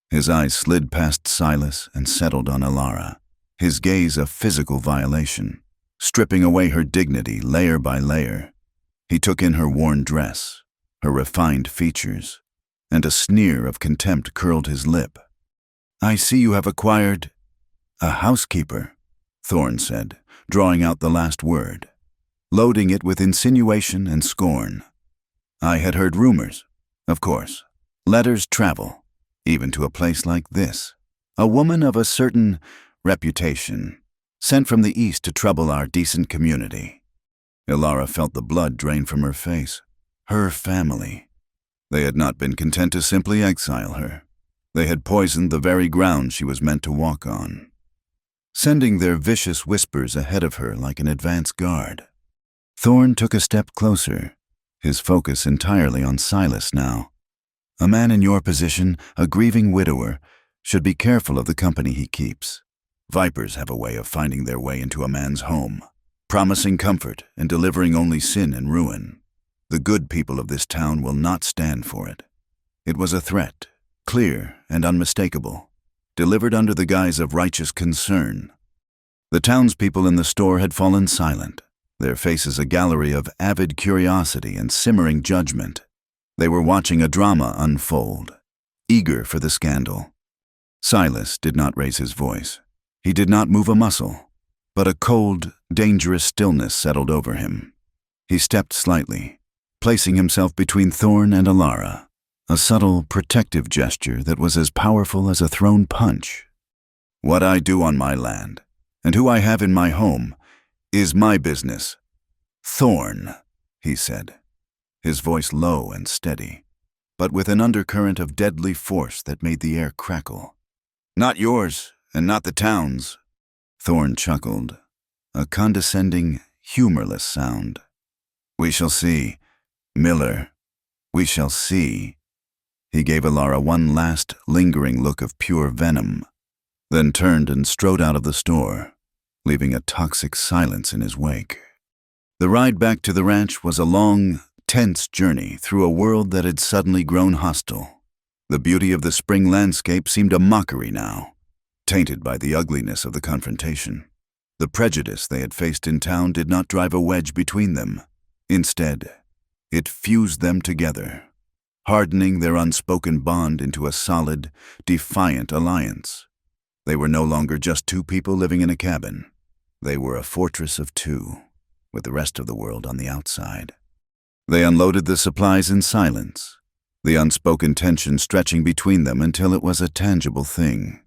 His eyes slid past Silas and settled on Alara, his gaze a physical violation, stripping away her dignity layer by layer. He took in her worn dress, her refined features, and a sneer of contempt curled his lip. "I see you have acquired a housekeeper," Thorn said, drawing out the last word, loading it with insinuation and scorn. "I had heard rumors, of course. Letters travel, even to a place like this. A woman of a certain reputation, sent from the east to trouble our decent community." Alara felt the blood drain from her face. Her family. They had not been content to simply exile her. They had poisoned the very ground she was meant to walk on, sending their vicious whispers ahead of her like an advance guard. Thorn took a step closer, his focus entirely on Silas now. A man in your position, a grieving widower, should be careful of the company he keeps. Vipers have a way of finding their way into a man's home, promising comfort and delivering only sin and ruin. The good people of this town will not stand for it. It was a threat, clear and unmistakable, delivered under the guise of righteous concern. The townspeople in the store had fallen silent, their faces a gallery of avid curiosity and simmering judgment. They were watching a drama unfold, eager for the scandal. Silas did not raise his voice. He did not move a muscle, but a cold, dangerous stillness settled over him. He stepped slightly, placing himself between Thorn and Alara, a subtle, protective gesture that was as powerful as a thrown punch. "What I do on my land, and who I have in my home, is my business. Thorn," he said, his voice low and steady, but with an undercurrent of deadly force that made the air crackle. "Not yours, and not the town's." Thorn chuckled, a condescending, humorless sound. "We shall see, Miller, we shall see." He gave Alara one last, lingering look of pure venom, then turned and strode out of the store, leaving a toxic silence in his wake. The ride back to the ranch was a long, tense journey through a world that had suddenly grown hostile. The beauty of the spring landscape seemed a mockery now, tainted by the ugliness of the confrontation. The prejudice they had faced in town did not drive a wedge between them. Instead, it fused them together, hardening their unspoken bond into a solid, defiant alliance. They were no longer just two people living in a cabin. They were a fortress of two, with the rest of the world on the outside. They unloaded the supplies in silence, the unspoken tension stretching between them until it was a tangible thing.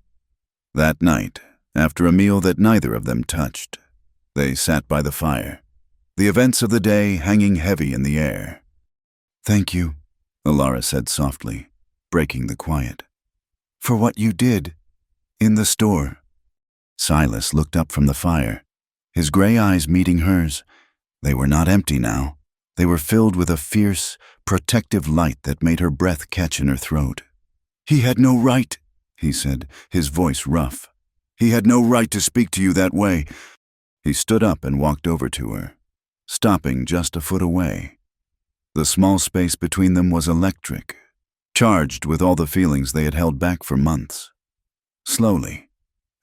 That night, after a meal that neither of them touched, they sat by the fire, the events of the day hanging heavy in the air. "Thank you," Alara said softly, breaking the quiet, "for what you did in the store." Silas looked up from the fire, his gray eyes meeting hers. They were not empty now. They were filled with a fierce, protective light that made her breath catch in her throat. "He had no right," he said, his voice rough. "He had no right to speak to you that way." He stood up and walked over to her, stopping just a foot away. The small space between them was electric, charged with all the feelings they had held back for months. Slowly,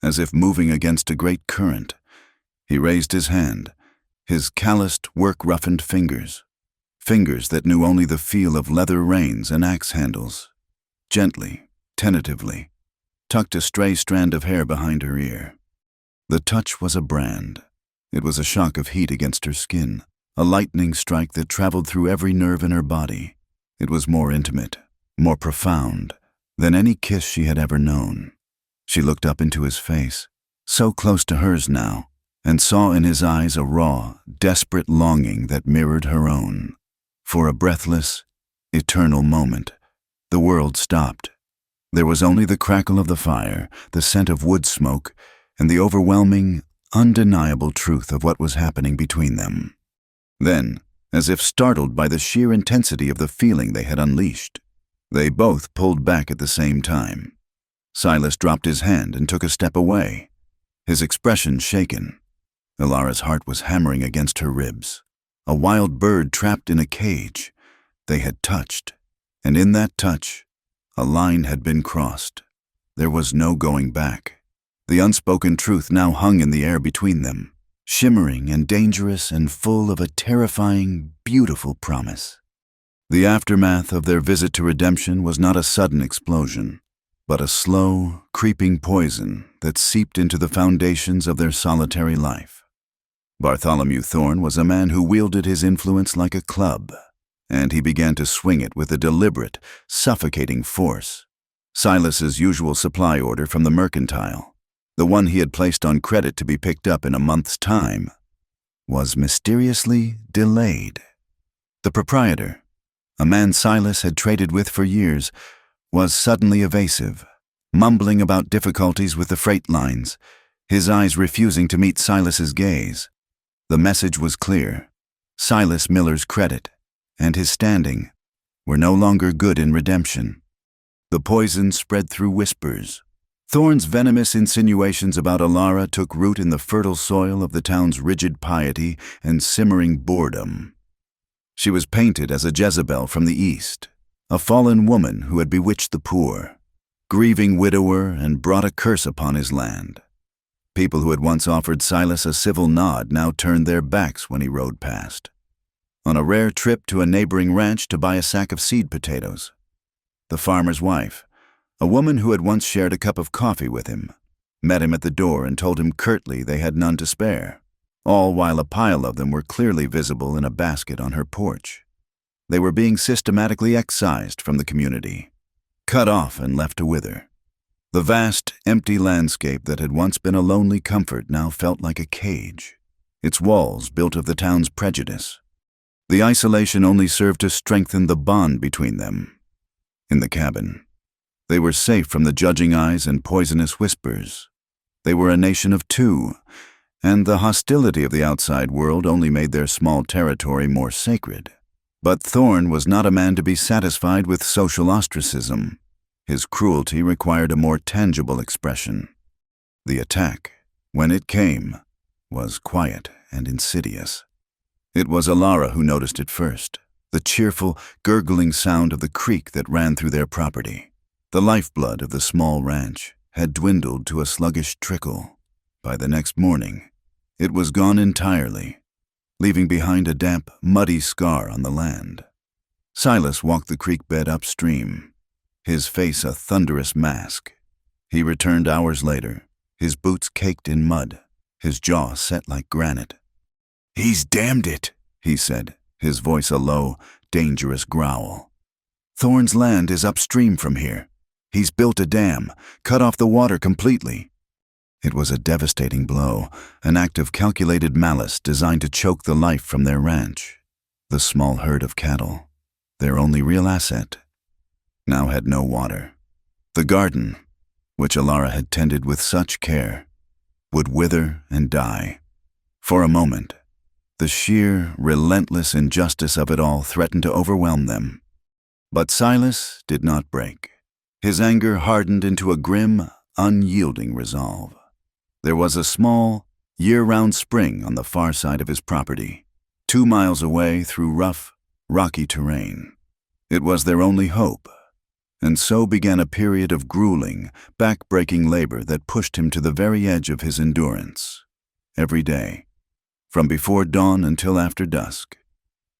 as if moving against a great current, he raised his hand, his calloused, work-roughened fingers that knew only the feel of leather reins and axe handles. Gently, tentatively, tucked a stray strand of hair behind her ear. The touch was a brand. It was a shock of heat against her skin, a lightning strike that traveled through every nerve in her body. It was more intimate, more profound than any kiss she had ever known. She looked up into his face, so close to hers now, and saw in his eyes a raw, desperate longing that mirrored her own. For a breathless, eternal moment, the world stopped. There was only the crackle of the fire, the scent of wood smoke, and the overwhelming, undeniable truth of what was happening between them. Then, as if startled by the sheer intensity of the feeling they had unleashed, they both pulled back at the same time. Silas dropped his hand and took a step away, his expression shaken. Ilara's heart was hammering against her ribs. A wild bird trapped in a cage. They had touched, and in that touch, a line had been crossed. There was no going back. The unspoken truth now hung in the air between them, shimmering and dangerous and full of a terrifying, beautiful promise. The aftermath of their visit to redemption was not a sudden explosion, but a slow, creeping poison that seeped into the foundations of their solitary life. Bartholomew Thorne was a man who wielded his influence like a club, and he began to swing it with a deliberate, suffocating force. Silas's usual supply order from the mercantile, the one he had placed on credit to be picked up in a month's time, was mysteriously delayed. The proprietor, a man Silas had traded with for years, was suddenly evasive, mumbling about difficulties with the freight lines, his eyes refusing to meet Silas's gaze. The message was clear. Silas Miller's credit and his standing were no longer good in redemption. The poison spread through whispers. Thorne's venomous insinuations about Ilara took root in the fertile soil of the town's rigid piety and simmering boredom. She was painted as a Jezebel from the east, a fallen woman who had bewitched the poor, grieving widower, and brought a curse upon his land. People who had once offered Silas a civil nod now turned their backs when he rode past. On a rare trip to a neighboring ranch to buy a sack of seed potatoes, the farmer's wife, a woman who had once shared a cup of coffee with him, met him at the door and told him curtly they had none to spare, all while a pile of them were clearly visible in a basket on her porch. They were being systematically excised from the community, cut off and left to wither. The vast, empty landscape that had once been a lonely comfort now felt like a cage, its walls built of the town's prejudice. The isolation only served to strengthen the bond between them. In the cabin, they were safe from the judging eyes and poisonous whispers. They were a nation of two, and the hostility of the outside world only made their small territory more sacred. But Thorne was not a man to be satisfied with social ostracism. His cruelty required a more tangible expression. The attack, when it came, was quiet and insidious. It was Ilara who noticed it first, the cheerful, gurgling sound of the creek that ran through their property. The lifeblood of the small ranch had dwindled to a sluggish trickle. By the next morning, it was gone entirely, leaving behind a damp, muddy scar on the land. Silas walked the creek bed upstream, his face a thunderous mask. He returned hours later, his boots caked in mud, his jaw set like granite. "He's damned it," he said, his voice a low, dangerous growl. "Thorne's land is upstream from here. He's built a dam, cut off the water completely." It was a devastating blow, an act of calculated malice designed to choke the life from their ranch. The small herd of cattle, their only real asset, now had no water. The garden, which Ilara had tended with such care, would wither and die. For a moment, the sheer, relentless injustice of it all threatened to overwhelm them. But Silas did not break. His anger hardened into a grim, unyielding resolve. There was a small, year-round spring on the far side of his property, 2 miles away through rough, rocky terrain. It was their only hope, and so began a period of grueling, back-breaking labor that pushed him to the very edge of his endurance. Every day, from before dawn until after dusk,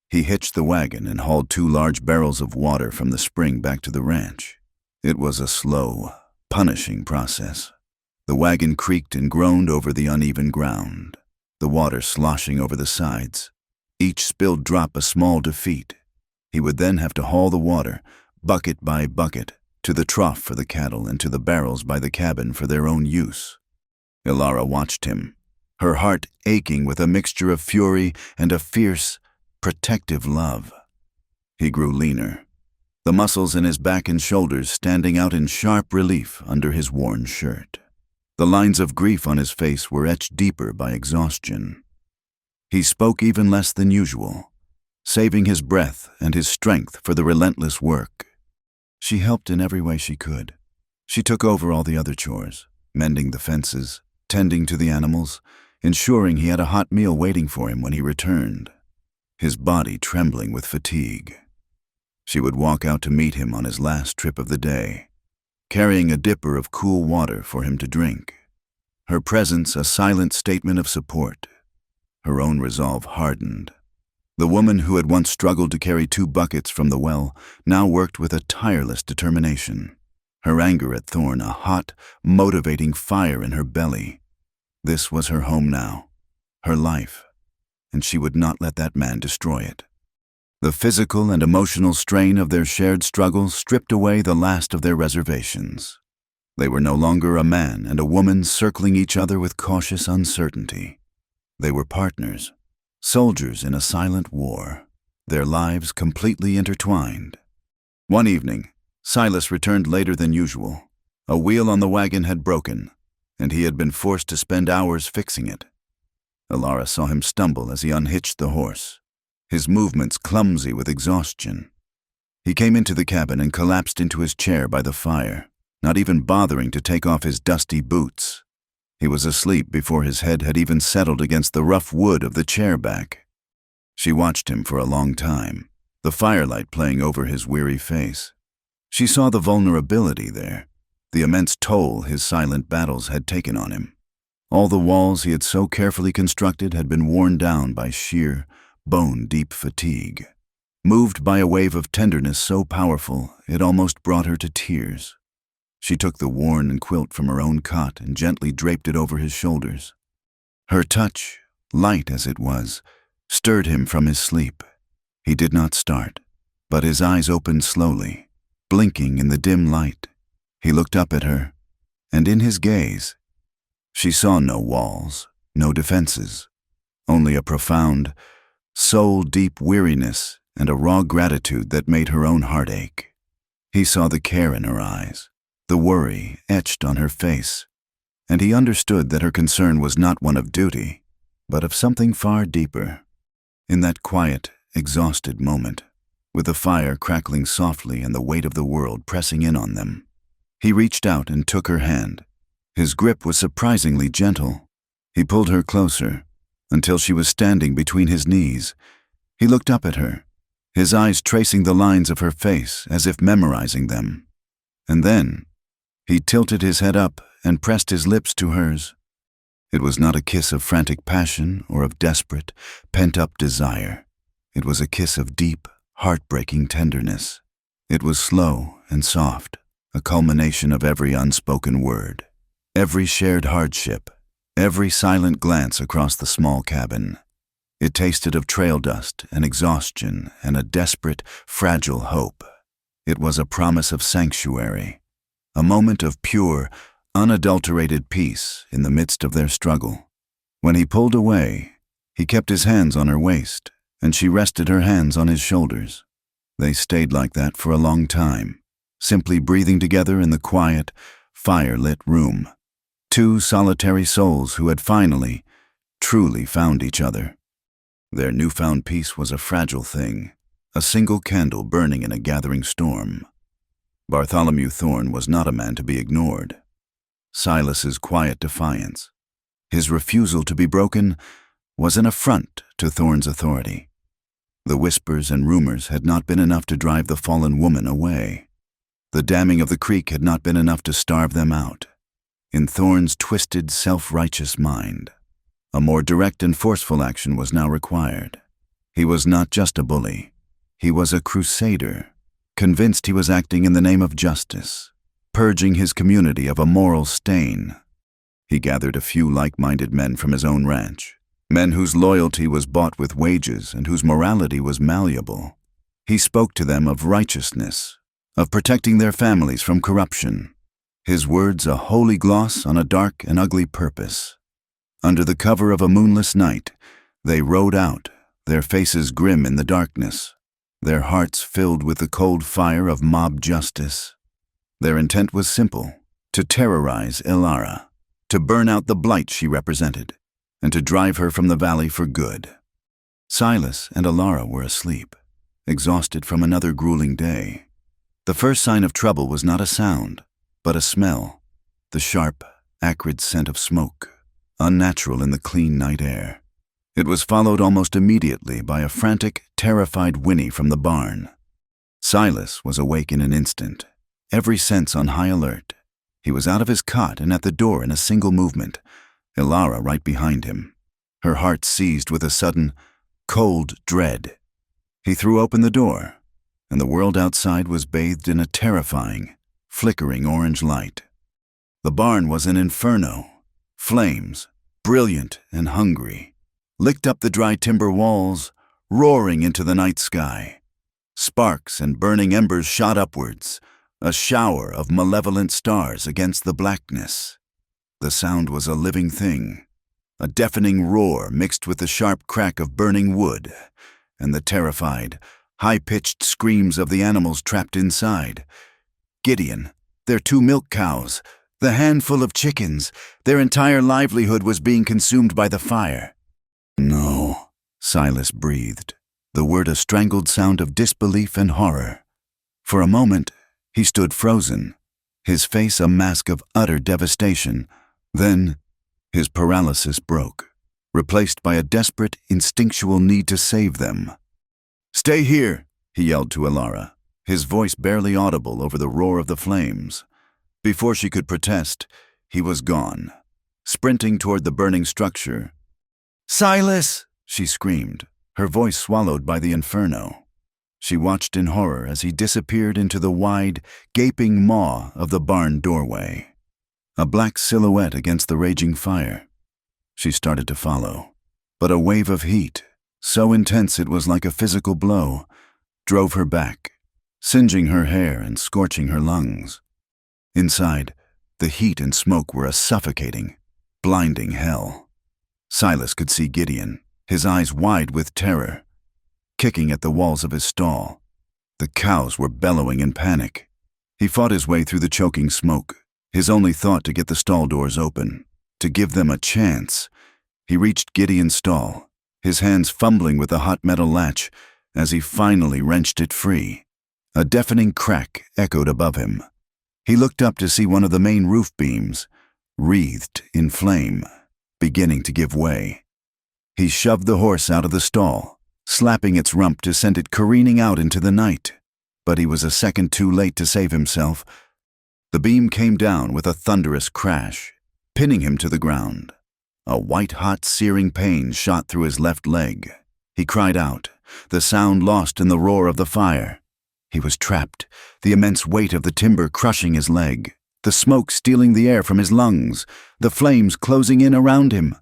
he hitched the wagon and hauled 2 large barrels of water from the spring back to the ranch. It was a slow, punishing process. The wagon creaked and groaned over the uneven ground, the water sloshing over the sides, each spilled drop a small defeat. He would then have to haul the water, bucket by bucket, to the trough for the cattle and to the barrels by the cabin for their own use. Ilara watched him, her heart aching with a mixture of fury and a fierce, protective love. He grew leaner, the muscles in his back and shoulders standing out in sharp relief under his worn shirt. The lines of grief on his face were etched deeper by exhaustion. He spoke even less than usual, saving his breath and his strength for the relentless work. She helped in every way she could. She took over all the other chores, mending the fences, tending to the animals, ensuring he had a hot meal waiting for him when he returned, his body trembling with fatigue. She would walk out to meet him on his last trip of the day, carrying a dipper of cool water for him to drink, her presence a silent statement of support. Her own resolve hardened. The woman who had once struggled to carry 2 buckets from the well now worked with a tireless determination, her anger at Thorn a hot, motivating fire in her belly. This was her home now, her life, and she would not let that man destroy it. The physical and emotional strain of their shared struggle stripped away the last of their reservations. They were no longer a man and a woman circling each other with cautious uncertainty. They were partners, soldiers in a silent war, their lives completely intertwined. One evening, Silas returned later than usual. A wheel on the wagon had broken, and he had been forced to spend hours fixing it. Alara saw him stumble as he unhitched the horse, his movements clumsy with exhaustion. He came into the cabin and collapsed into his chair by the fire, not even bothering to take off his dusty boots. He was asleep before his head had even settled against the rough wood of the chair back. She watched him for a long time, the firelight playing over his weary face. She saw the vulnerability there, the immense toll his silent battles had taken on him. All the walls he had so carefully constructed had been worn down by sheer, bone-deep fatigue. Moved by a wave of tenderness so powerful, it almost brought her to tears. She took the worn quilt from her own cot and gently draped it over his shoulders. Her touch, light as it was, stirred him from his sleep. He did not start, but his eyes opened slowly, blinking in the dim light. He looked up at her, and in his gaze, she saw no walls, no defenses, only a profound, soul-deep weariness and a raw gratitude that made her own heart ache. He saw the care in her eyes, the worry etched on her face, and he understood that her concern was not one of duty, but of something far deeper. In that quiet, exhausted moment, with the fire crackling softly and the weight of the world pressing in on them, he reached out and took her hand. His grip was surprisingly gentle. He pulled her closer, until she was standing between his knees. He looked up at her, his eyes tracing the lines of her face as if memorizing them. And then, he tilted his head up and pressed his lips to hers. It was not a kiss of frantic passion or of desperate, pent-up desire. It was a kiss of deep, heartbreaking tenderness. It was slow and soft, a culmination of every unspoken word, every shared hardship, every silent glance across the small cabin. It tasted of trail dust and exhaustion and a desperate, fragile hope. It was a promise of sanctuary, a moment of pure, unadulterated peace in the midst of their struggle. When he pulled away, he kept his hands on her waist, and she rested her hands on his shoulders. They stayed like that for a long time, simply breathing together in the quiet, fire-lit room. 2 solitary souls who had finally, truly found each other. Their newfound peace was a fragile thing, a single candle burning in a gathering storm. Bartholomew Thorn was not a man to be ignored. Silas's quiet defiance, his refusal to be broken, was an affront to Thorn's authority. The whispers and rumors had not been enough to drive the fallen woman away. The damming of the creek had not been enough to starve them out. In Thorn's twisted, self-righteous mind, a more direct and forceful action was now required. He was not just a bully. He was a crusader, convinced he was acting in the name of justice, purging his community of a moral stain. He gathered a few like-minded men from his own ranch, men whose loyalty was bought with wages and whose morality was malleable. He spoke to them of righteousness, of protecting their families from corruption. His words a holy gloss on a dark and ugly purpose. Under the cover of a moonless night, they rode out, their faces grim in the darkness, their hearts filled with the cold fire of mob justice. Their intent was simple: to terrorize Ilara, to burn out the blight she represented, and to drive her from the valley for good. Silas and Ilara were asleep, exhausted from another grueling day. The first sign of trouble was not a sound, but a smell, the sharp, acrid scent of smoke, unnatural in the clean night air. It was followed almost immediately by a frantic, terrified whinny from the barn. Silas was awake in an instant, every sense on high alert. He was out of his cot and at the door in a single movement, Ilara right behind him, her heart seized with a sudden, cold dread. He threw open the door, and the world outside was bathed in a terrifying, flickering orange light. The barn was an inferno. Flames, brilliant and hungry, licked up the dry timber walls, roaring into the night sky. Sparks and burning embers shot upwards, a shower of malevolent stars against the blackness. The sound was a living thing, a deafening roar mixed with the sharp crack of burning wood, and the terrified, high-pitched screams of the animals trapped inside. Gideon, their 2 milk cows, the handful of chickens, their entire livelihood was being consumed by the fire. "No," Silas breathed, the word a strangled sound of disbelief and horror. For a moment, he stood frozen, his face a mask of utter devastation. Then, his paralysis broke, replaced by a desperate, instinctual need to save them. "Stay here," he yelled to Ilara, his voice barely audible over the roar of the flames. Before she could protest, he was gone, sprinting toward the burning structure. "Silas!" she screamed, her voice swallowed by the inferno. She watched in horror as he disappeared into the wide, gaping maw of the barn doorway, a black silhouette against the raging fire. She started to follow, but a wave of heat, so intense it was like a physical blow, drove her back, singeing her hair and scorching her lungs. Inside, the heat and smoke were a suffocating, blinding hell. Silas could see Gideon, his eyes wide with terror, kicking at the walls of his stall. The cows were bellowing in panic. He fought his way through the choking smoke, his only thought to get the stall doors open, to give them a chance. He reached Gideon's stall, his hands fumbling with the hot metal latch as he finally wrenched it free. A deafening crack echoed above him. He looked up to see one of the main roof beams, wreathed in flame, beginning to give way. He shoved the horse out of the stall, slapping its rump to send it careening out into the night. But he was a second too late to save himself. The beam came down with a thunderous crash, pinning him to the ground. A white-hot, searing pain shot through his left leg. He cried out, the sound lost in the roar of the fire. He was trapped, the immense weight of the timber crushing his leg, the smoke stealing the air from his lungs, the flames closing in around him.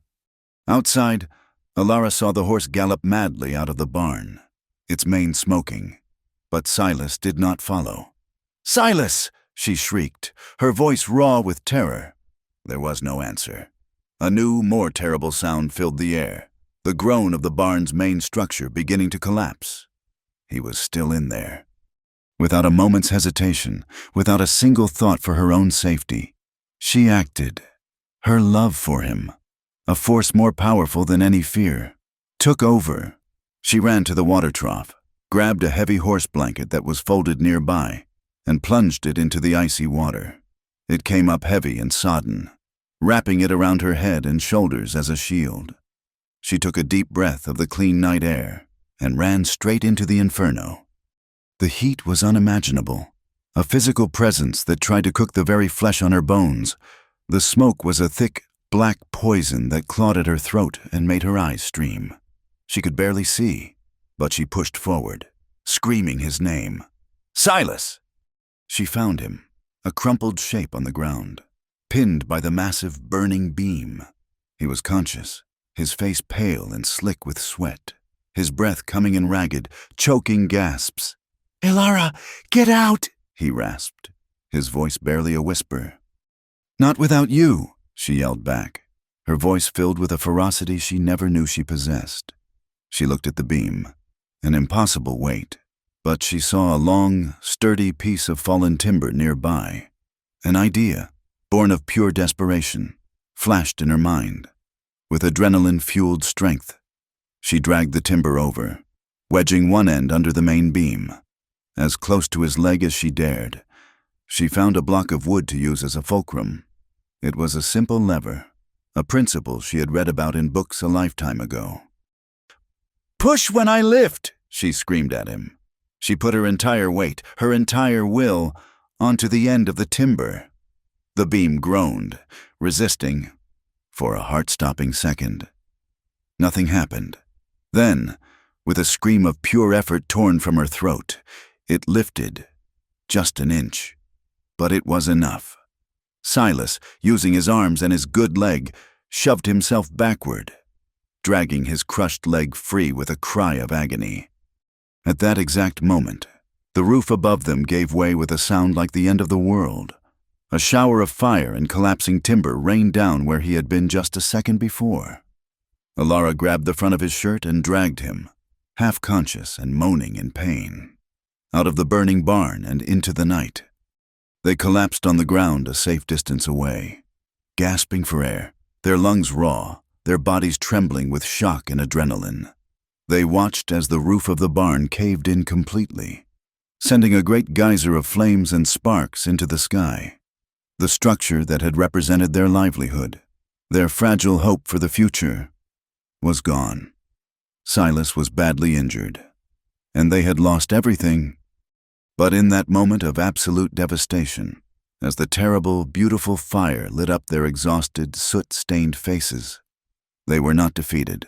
Outside, Ilara saw the horse gallop madly out of the barn, its mane smoking. But Silas did not follow. "Silas!" she shrieked, her voice raw with terror. There was no answer. A new, more terrible sound filled the air, the groan of the barn's main structure beginning to collapse. He was still in there. Without a moment's hesitation, without a single thought for her own safety, she acted. Her love for him, a force more powerful than any fear, took over. She ran to the water trough, grabbed a heavy horse blanket that was folded nearby, and plunged it into the icy water. It came up heavy and sodden, wrapping it around her head and shoulders as a shield. She took a deep breath of the clean night air and ran straight into the inferno. The heat was unimaginable, a physical presence that tried to cook the very flesh on her bones. The smoke was a thick, black poison that clawed at her throat and made her eyes stream. She could barely see, but she pushed forward, screaming his name. "Silas!" She found him, a crumpled shape on the ground, pinned by the massive burning beam. He was conscious, his face pale and slick with sweat, his breath coming in ragged, choking gasps. "Ilara, get out!" he rasped, his voice barely a whisper. "Not without you," she yelled back, her voice filled with a ferocity she never knew she possessed. She looked at the beam, an impossible weight, but she saw a long, sturdy piece of fallen timber nearby. An idea, born of pure desperation, flashed in her mind. With adrenaline-fueled strength, she dragged the timber over, wedging one end under the main beam. As close to his leg as she dared, she found a block of wood to use as a fulcrum. It was a simple lever, a principle she had read about in books a lifetime ago. "Push when I lift!" she screamed at him. She put her entire weight, her entire will, onto the end of the timber. The beam groaned, resisting, for a heart-stopping second. Nothing happened. Then, with a scream of pure effort torn from her throat, it lifted, just an inch. But it was enough. Silas, using his arms and his good leg, shoved himself backward, dragging his crushed leg free with a cry of agony. At that exact moment, the roof above them gave way with a sound like the end of the world. A shower of fire and collapsing timber rained down where he had been just a second before. Alara grabbed the front of his shirt and dragged him, half-conscious and moaning in pain, out of the burning barn and into the night. They collapsed on the ground a safe distance away, gasping for air, their lungs raw, their bodies trembling with shock and adrenaline. They watched as the roof of the barn caved in completely, sending a great geyser of flames and sparks into the sky. The structure that had represented their livelihood, their fragile hope for the future, was gone. Silas was badly injured, and they had lost everything. But in that moment of absolute devastation, as the terrible, beautiful fire lit up their exhausted, soot-stained faces, they were not defeated.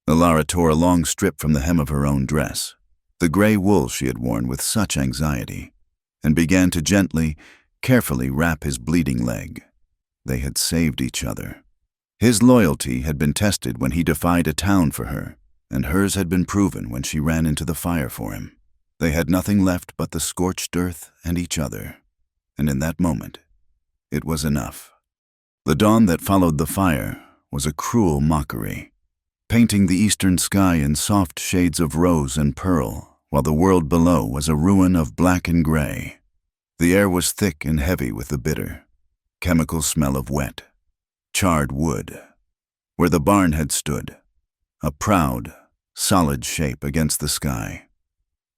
Alara tore a long strip from the hem of her own dress, the gray wool she had worn with such anxiety, and began to gently, carefully wrap his bleeding leg. They had saved each other. His loyalty had been tested when he defied a town for her, and hers had been proven when she ran into the fire for him. They had nothing left but the scorched earth and each other, and in that moment, it was enough. The dawn that followed the fire was a cruel mockery, painting the eastern sky in soft shades of rose and pearl, while the world below was a ruin of black and gray. The air was thick and heavy with the bitter, chemical smell of wet, charred wood. Where the barn had stood, a proud, solid shape against the sky,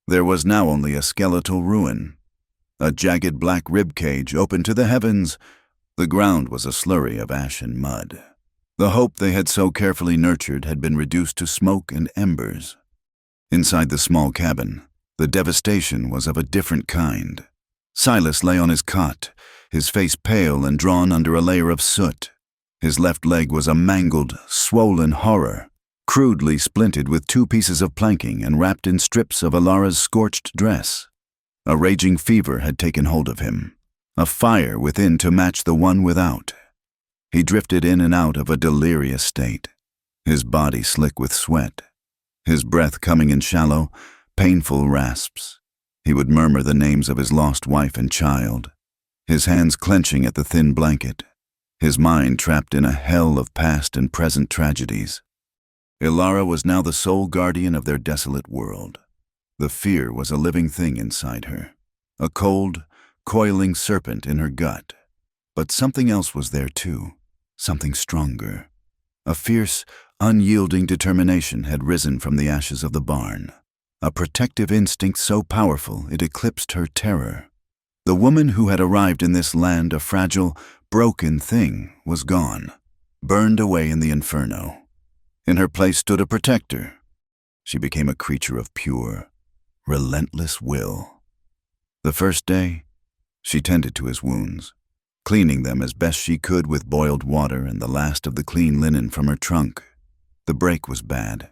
there was now only a skeletal ruin, a jagged black rib cage open to the heavens. The ground was a slurry of ash and mud. The hope they had so carefully nurtured had been reduced to smoke and embers. Inside the small cabin, the devastation was of a different kind. Silas lay on his cot, his face pale and drawn under a layer of soot. His left leg was a mangled, swollen horror, crudely splinted with 2 pieces of planking and wrapped in strips of Alara's scorched dress. A raging fever had taken hold of him, a fire within to match the one without. He drifted in and out of a delirious state, his body slick with sweat, his breath coming in shallow, painful rasps. He would murmur the names of his lost wife and child, his hands clenching at the thin blanket, his mind trapped in a hell of past and present tragedies. Alara was now the sole guardian of their desolate world. The fear was a living thing inside her, a cold, coiling serpent in her gut. But something else was there too, something stronger. A fierce, unyielding determination had risen from the ashes of the barn, a protective instinct so powerful it eclipsed her terror. The woman who had arrived in this land a fragile, broken thing was gone, burned away in the inferno. In her place stood a protector. She became a creature of pure, relentless will. The first day, she tended to his wounds, cleaning them as best she could with boiled water and the last of the clean linen from her trunk. The break was bad,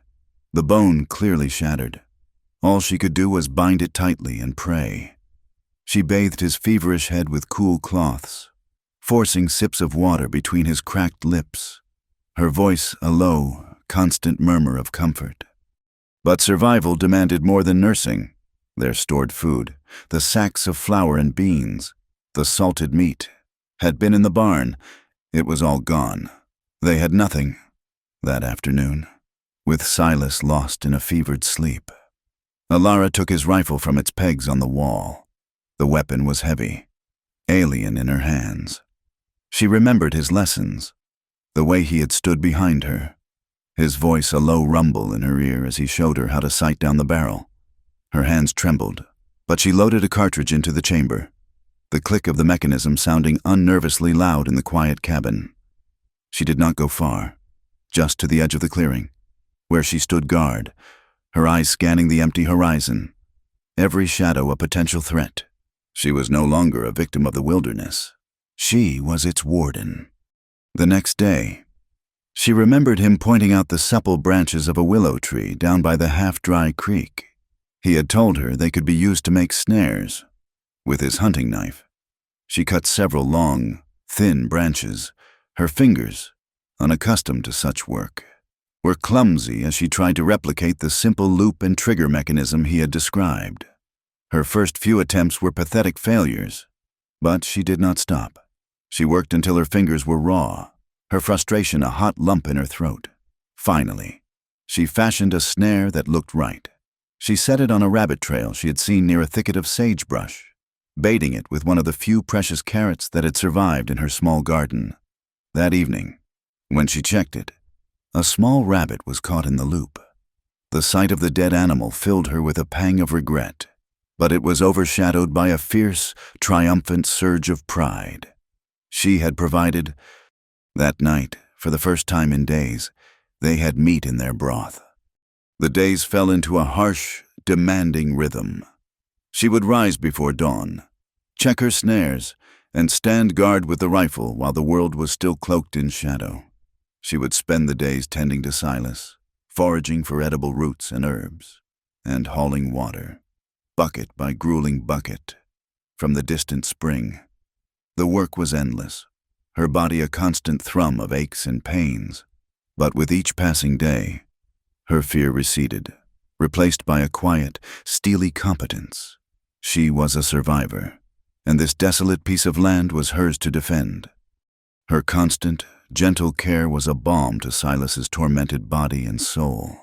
the bone clearly shattered. All she could do was bind it tightly and pray. She bathed his feverish head with cool cloths, forcing sips of water between his cracked lips, her voice a low, constant murmur of comfort. But survival demanded more than nursing. Their stored food, the sacks of flour and beans, the salted meat, had been in the barn. It was all gone. They had nothing that afternoon, with Silas lost in a fevered sleep. Alara took his rifle from its pegs on the wall. The weapon was heavy, alien in her hands. She remembered his lessons, the way he had stood behind her, his voice a low rumble in her ear as he showed her how to sight down the barrel. Her hands trembled, but she loaded a cartridge into the chamber, the click of the mechanism sounding unnervously loud in the quiet cabin. She did not go far, just to the edge of the clearing, where she stood guard, her eyes scanning the empty horizon, every shadow a potential threat. She was no longer a victim of the wilderness. She was its warden. The next day, she remembered him pointing out the supple branches of a willow tree down by the half-dry creek. He had told her they could be used to make snares. With his hunting knife, she cut several long, thin branches. Her fingers, unaccustomed to such work, were clumsy as she tried to replicate the simple loop and trigger mechanism he had described. Her first few attempts were pathetic failures, but she did not stop. She worked until her fingers were raw, her frustration a hot lump in her throat. Finally, she fashioned a snare that looked right. She set it on a rabbit trail she had seen near a thicket of sagebrush, baiting it with one of the few precious carrots that had survived in her small garden. That evening, when she checked it, a small rabbit was caught in the loop. The sight of the dead animal filled her with a pang of regret, but it was overshadowed by a fierce, triumphant surge of pride. She had provided. That night, for the first time in days, they had meat in their broth. The days fell into a harsh, demanding rhythm. She would rise before dawn, check her snares, and stand guard with the rifle while the world was still cloaked in shadow. She would spend the days tending to Silas, foraging for edible roots and herbs, and hauling water, bucket by grueling bucket, from the distant spring. The work was endless, her body a constant thrum of aches and pains, but with each passing day, her fear receded, replaced by a quiet, steely competence. She was a survivor, and this desolate piece of land was hers to defend. Her constant, gentle care was a balm to Silas's tormented body and soul.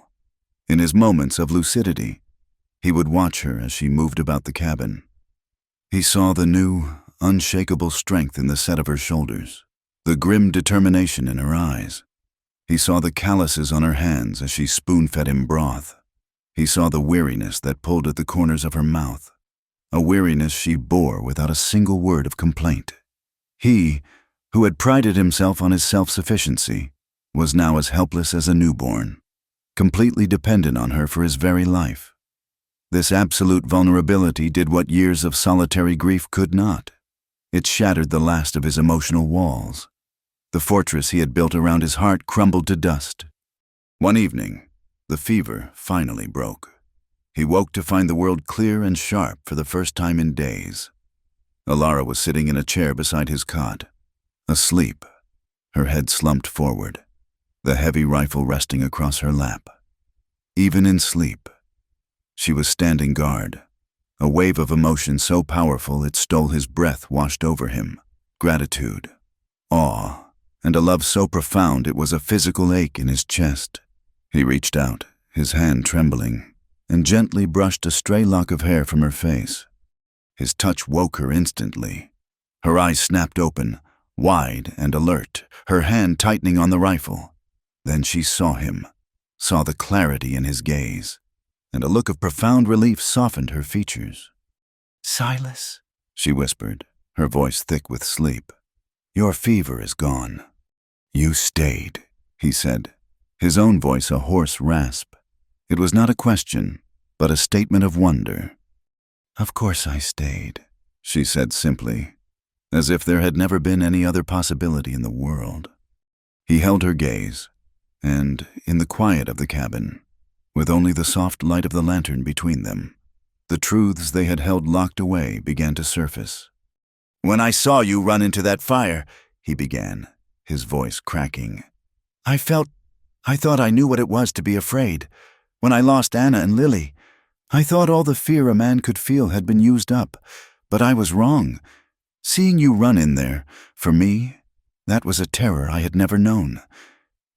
In his moments of lucidity, he would watch her as she moved about the cabin. He saw the new, unshakable strength in the set of her shoulders, the grim determination in her eyes. He saw the calluses on her hands as she spoon-fed him broth. He saw the weariness that pulled at the corners of her mouth, a weariness she bore without a single word of complaint. He, who had prided himself on his self-sufficiency, was now as helpless as a newborn, completely dependent on her for his very life. This absolute vulnerability did what years of solitary grief could not. It shattered the last of his emotional walls. The fortress he had built around his heart crumbled to dust. One evening, the fever finally broke. He woke to find the world clear and sharp for the first time in days. Alara was sitting in a chair beside his cot, asleep, her head slumped forward, the heavy rifle resting across her lap. Even in sleep, she was standing guard. A wave of emotion so powerful it stole his breath washed over him. Gratitude, awe, and a love so profound it was a physical ache in his chest. He reached out, his hand trembling, and gently brushed a stray lock of hair from her face. His touch woke her instantly. Her eyes snapped open, wide and alert, her hand tightening on the rifle. Then she saw him, saw the clarity in his gaze, and a look of profound relief softened her features. "Silas," she whispered, her voice thick with sleep, "your fever is gone." "You stayed," he said, his own voice a hoarse rasp. It was not a question, but a statement of wonder. "Of course I stayed," she said simply, as if there had never been any other possibility in the world. He held her gaze, and, in the quiet of the cabin, with only the soft light of the lantern between them, the truths they had held locked away began to surface. "When I saw you run into that fire," he began, his voice cracking, I thought I knew what it was to be afraid. When I lost Anna and Lily, I thought all the fear a man could feel had been used up, but I was wrong. Seeing you run in there, for me, That was a terror I had never known.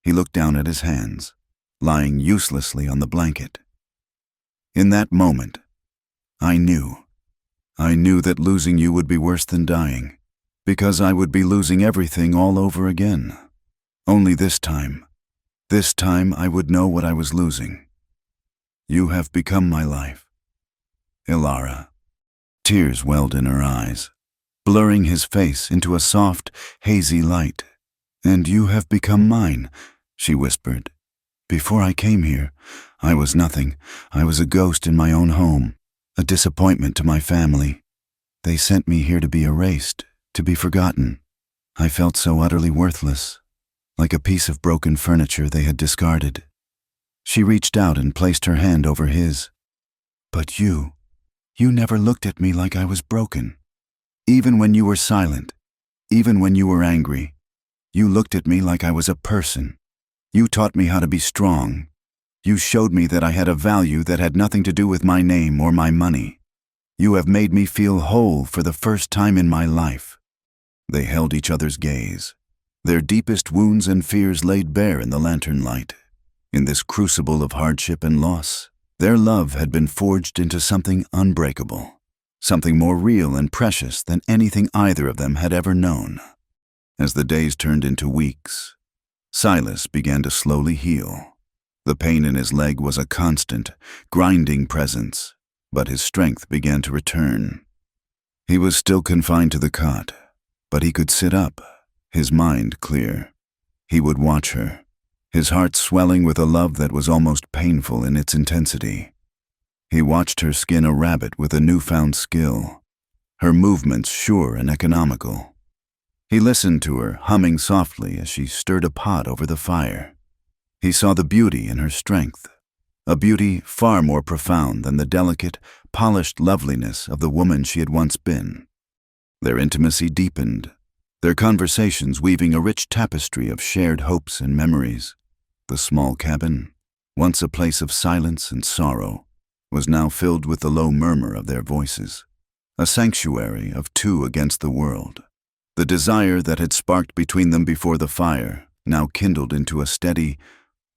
He looked down at his hands, lying uselessly on the blanket. In that moment, I knew that losing you would be worse than dying, because I would be losing everything all over again. Only this time I would know what I was losing. You have become my life, Ilara. Tears welled in her eyes, blurring his face into a soft, hazy light. And you have become mine, she whispered. Before I came here, I was nothing. I was a ghost in my own home, a disappointment to my family. They sent me here to be erased, to be forgotten. I felt so utterly worthless, like a piece of broken furniture they had discarded. She reached out and placed her hand over his. But you never looked at me like I was broken. Even when you were silent, even when you were angry, you looked at me like I was a person. You taught me how to be strong. You showed me that I had a value that had nothing to do with my name or my money. You have made me feel whole for the first time in my life. They held each other's gaze, their deepest wounds and fears laid bare in the lantern light. In this crucible of hardship and loss, their love had been forged into something unbreakable, something more real and precious than anything either of them had ever known. As the days turned into weeks, Silas began to slowly heal. The pain in his leg was a constant, grinding presence, but his strength began to return. He was still confined to the cot, but he could sit up, his mind clear. He would watch her, his heart swelling with a love that was almost painful in its intensity. He watched her skin a rabbit with a newfound skill, her movements sure and economical. He listened to her, humming softly as she stirred a pot over the fire. He saw the beauty in her strength, a beauty far more profound than the delicate, polished loveliness of the woman she had once been. Their intimacy deepened, their conversations weaving a rich tapestry of shared hopes and memories. The small cabin, once a place of silence and sorrow, was now filled with the low murmur of their voices, a sanctuary of two against the world. The desire that had sparked between them before the fire now kindled into a steady,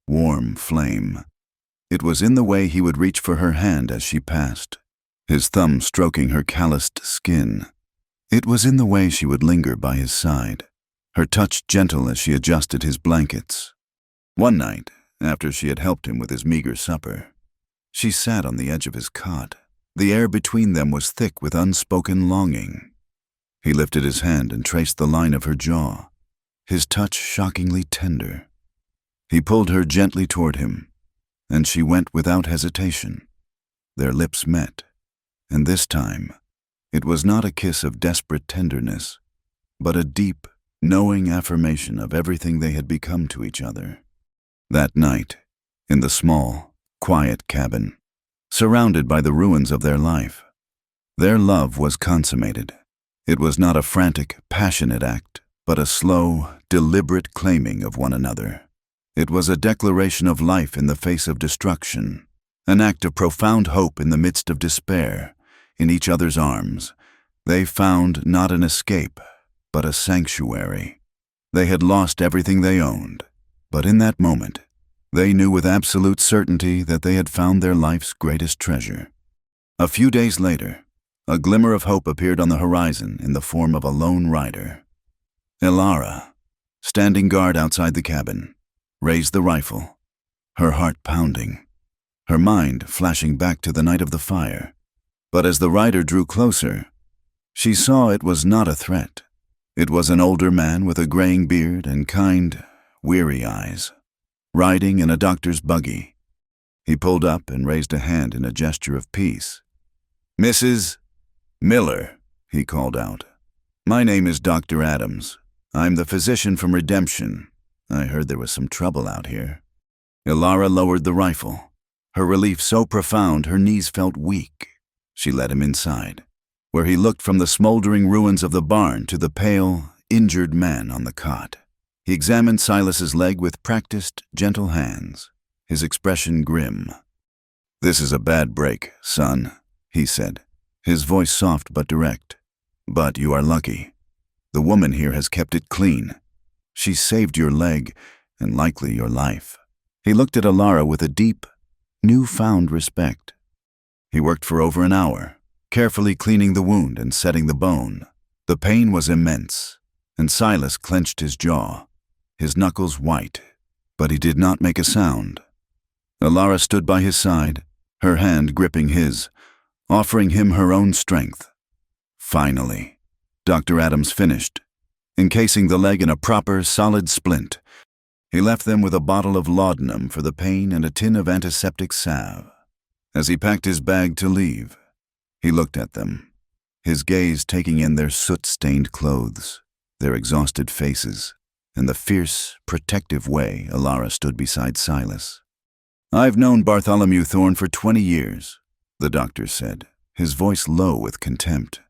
warm flame. It was in the way he would reach for her hand as she passed, his thumb stroking her calloused skin. It was in the way she would linger by his side, her touch gentle as she adjusted his blankets. One night, after she had helped him with his meager supper, she sat on the edge of his cot. The air between them was thick with unspoken longing. He lifted his hand and traced the line of her jaw, his touch shockingly tender. He pulled her gently toward him, and she went without hesitation. Their lips met, and this time, it was not a kiss of desperate tenderness, but a deep, knowing affirmation of everything they had become to each other. That night, in the small, quiet cabin, surrounded by the ruins of their life, their love was consummated. It was not a frantic, passionate act, but a slow, deliberate claiming of one another. It was a declaration of life in the face of destruction, an act of profound hope in the midst of despair. In each other's arms, they found not an escape, but a sanctuary. They had lost everything they owned, but in that moment, they knew with absolute certainty that they had found their life's greatest treasure. A few days later, a glimmer of hope appeared on the horizon in the form of a lone rider. Ilara, standing guard outside the cabin, raised the rifle, her heart pounding, her mind flashing back to the night of the fire. But as the rider drew closer, she saw it was not a threat. It was an older man with a graying beard and kind, weary eyes, riding in a doctor's buggy. He pulled up and raised a hand in a gesture of peace. "Mrs. Miller," he called out. "My name is Dr. Adams. I'm the physician from Redemption. I heard there was some trouble out here." Ilara lowered the rifle, her relief so profound her knees felt weak. She led him inside, where he looked from the smoldering ruins of the barn to the pale, injured man on the cot. He examined Silas's leg with practiced, gentle hands, his expression grim. "This is a bad break, son," he said, his voice soft but direct. "But you are lucky. The woman here has kept it clean. She saved your leg, and likely your life. He looked at Alara with a deep, newfound respect. He worked for over an hour, carefully cleaning the wound and setting the bone. The pain was immense, and Silas clenched his jaw, his knuckles white, but he did not make a sound. Alara stood by his side, her hand gripping his, offering him her own strength. Finally, Dr. Adams finished, encasing the leg in a proper, solid splint. He left them with a bottle of laudanum for the pain and a tin of antiseptic salve. As he packed his bag to leave, he looked at them, his gaze taking in their soot-stained clothes, their exhausted faces, and the fierce, protective way Alara stood beside Silas. "I've known Bartholomew Thorne for 20 years, the doctor said, his voice low with contempt.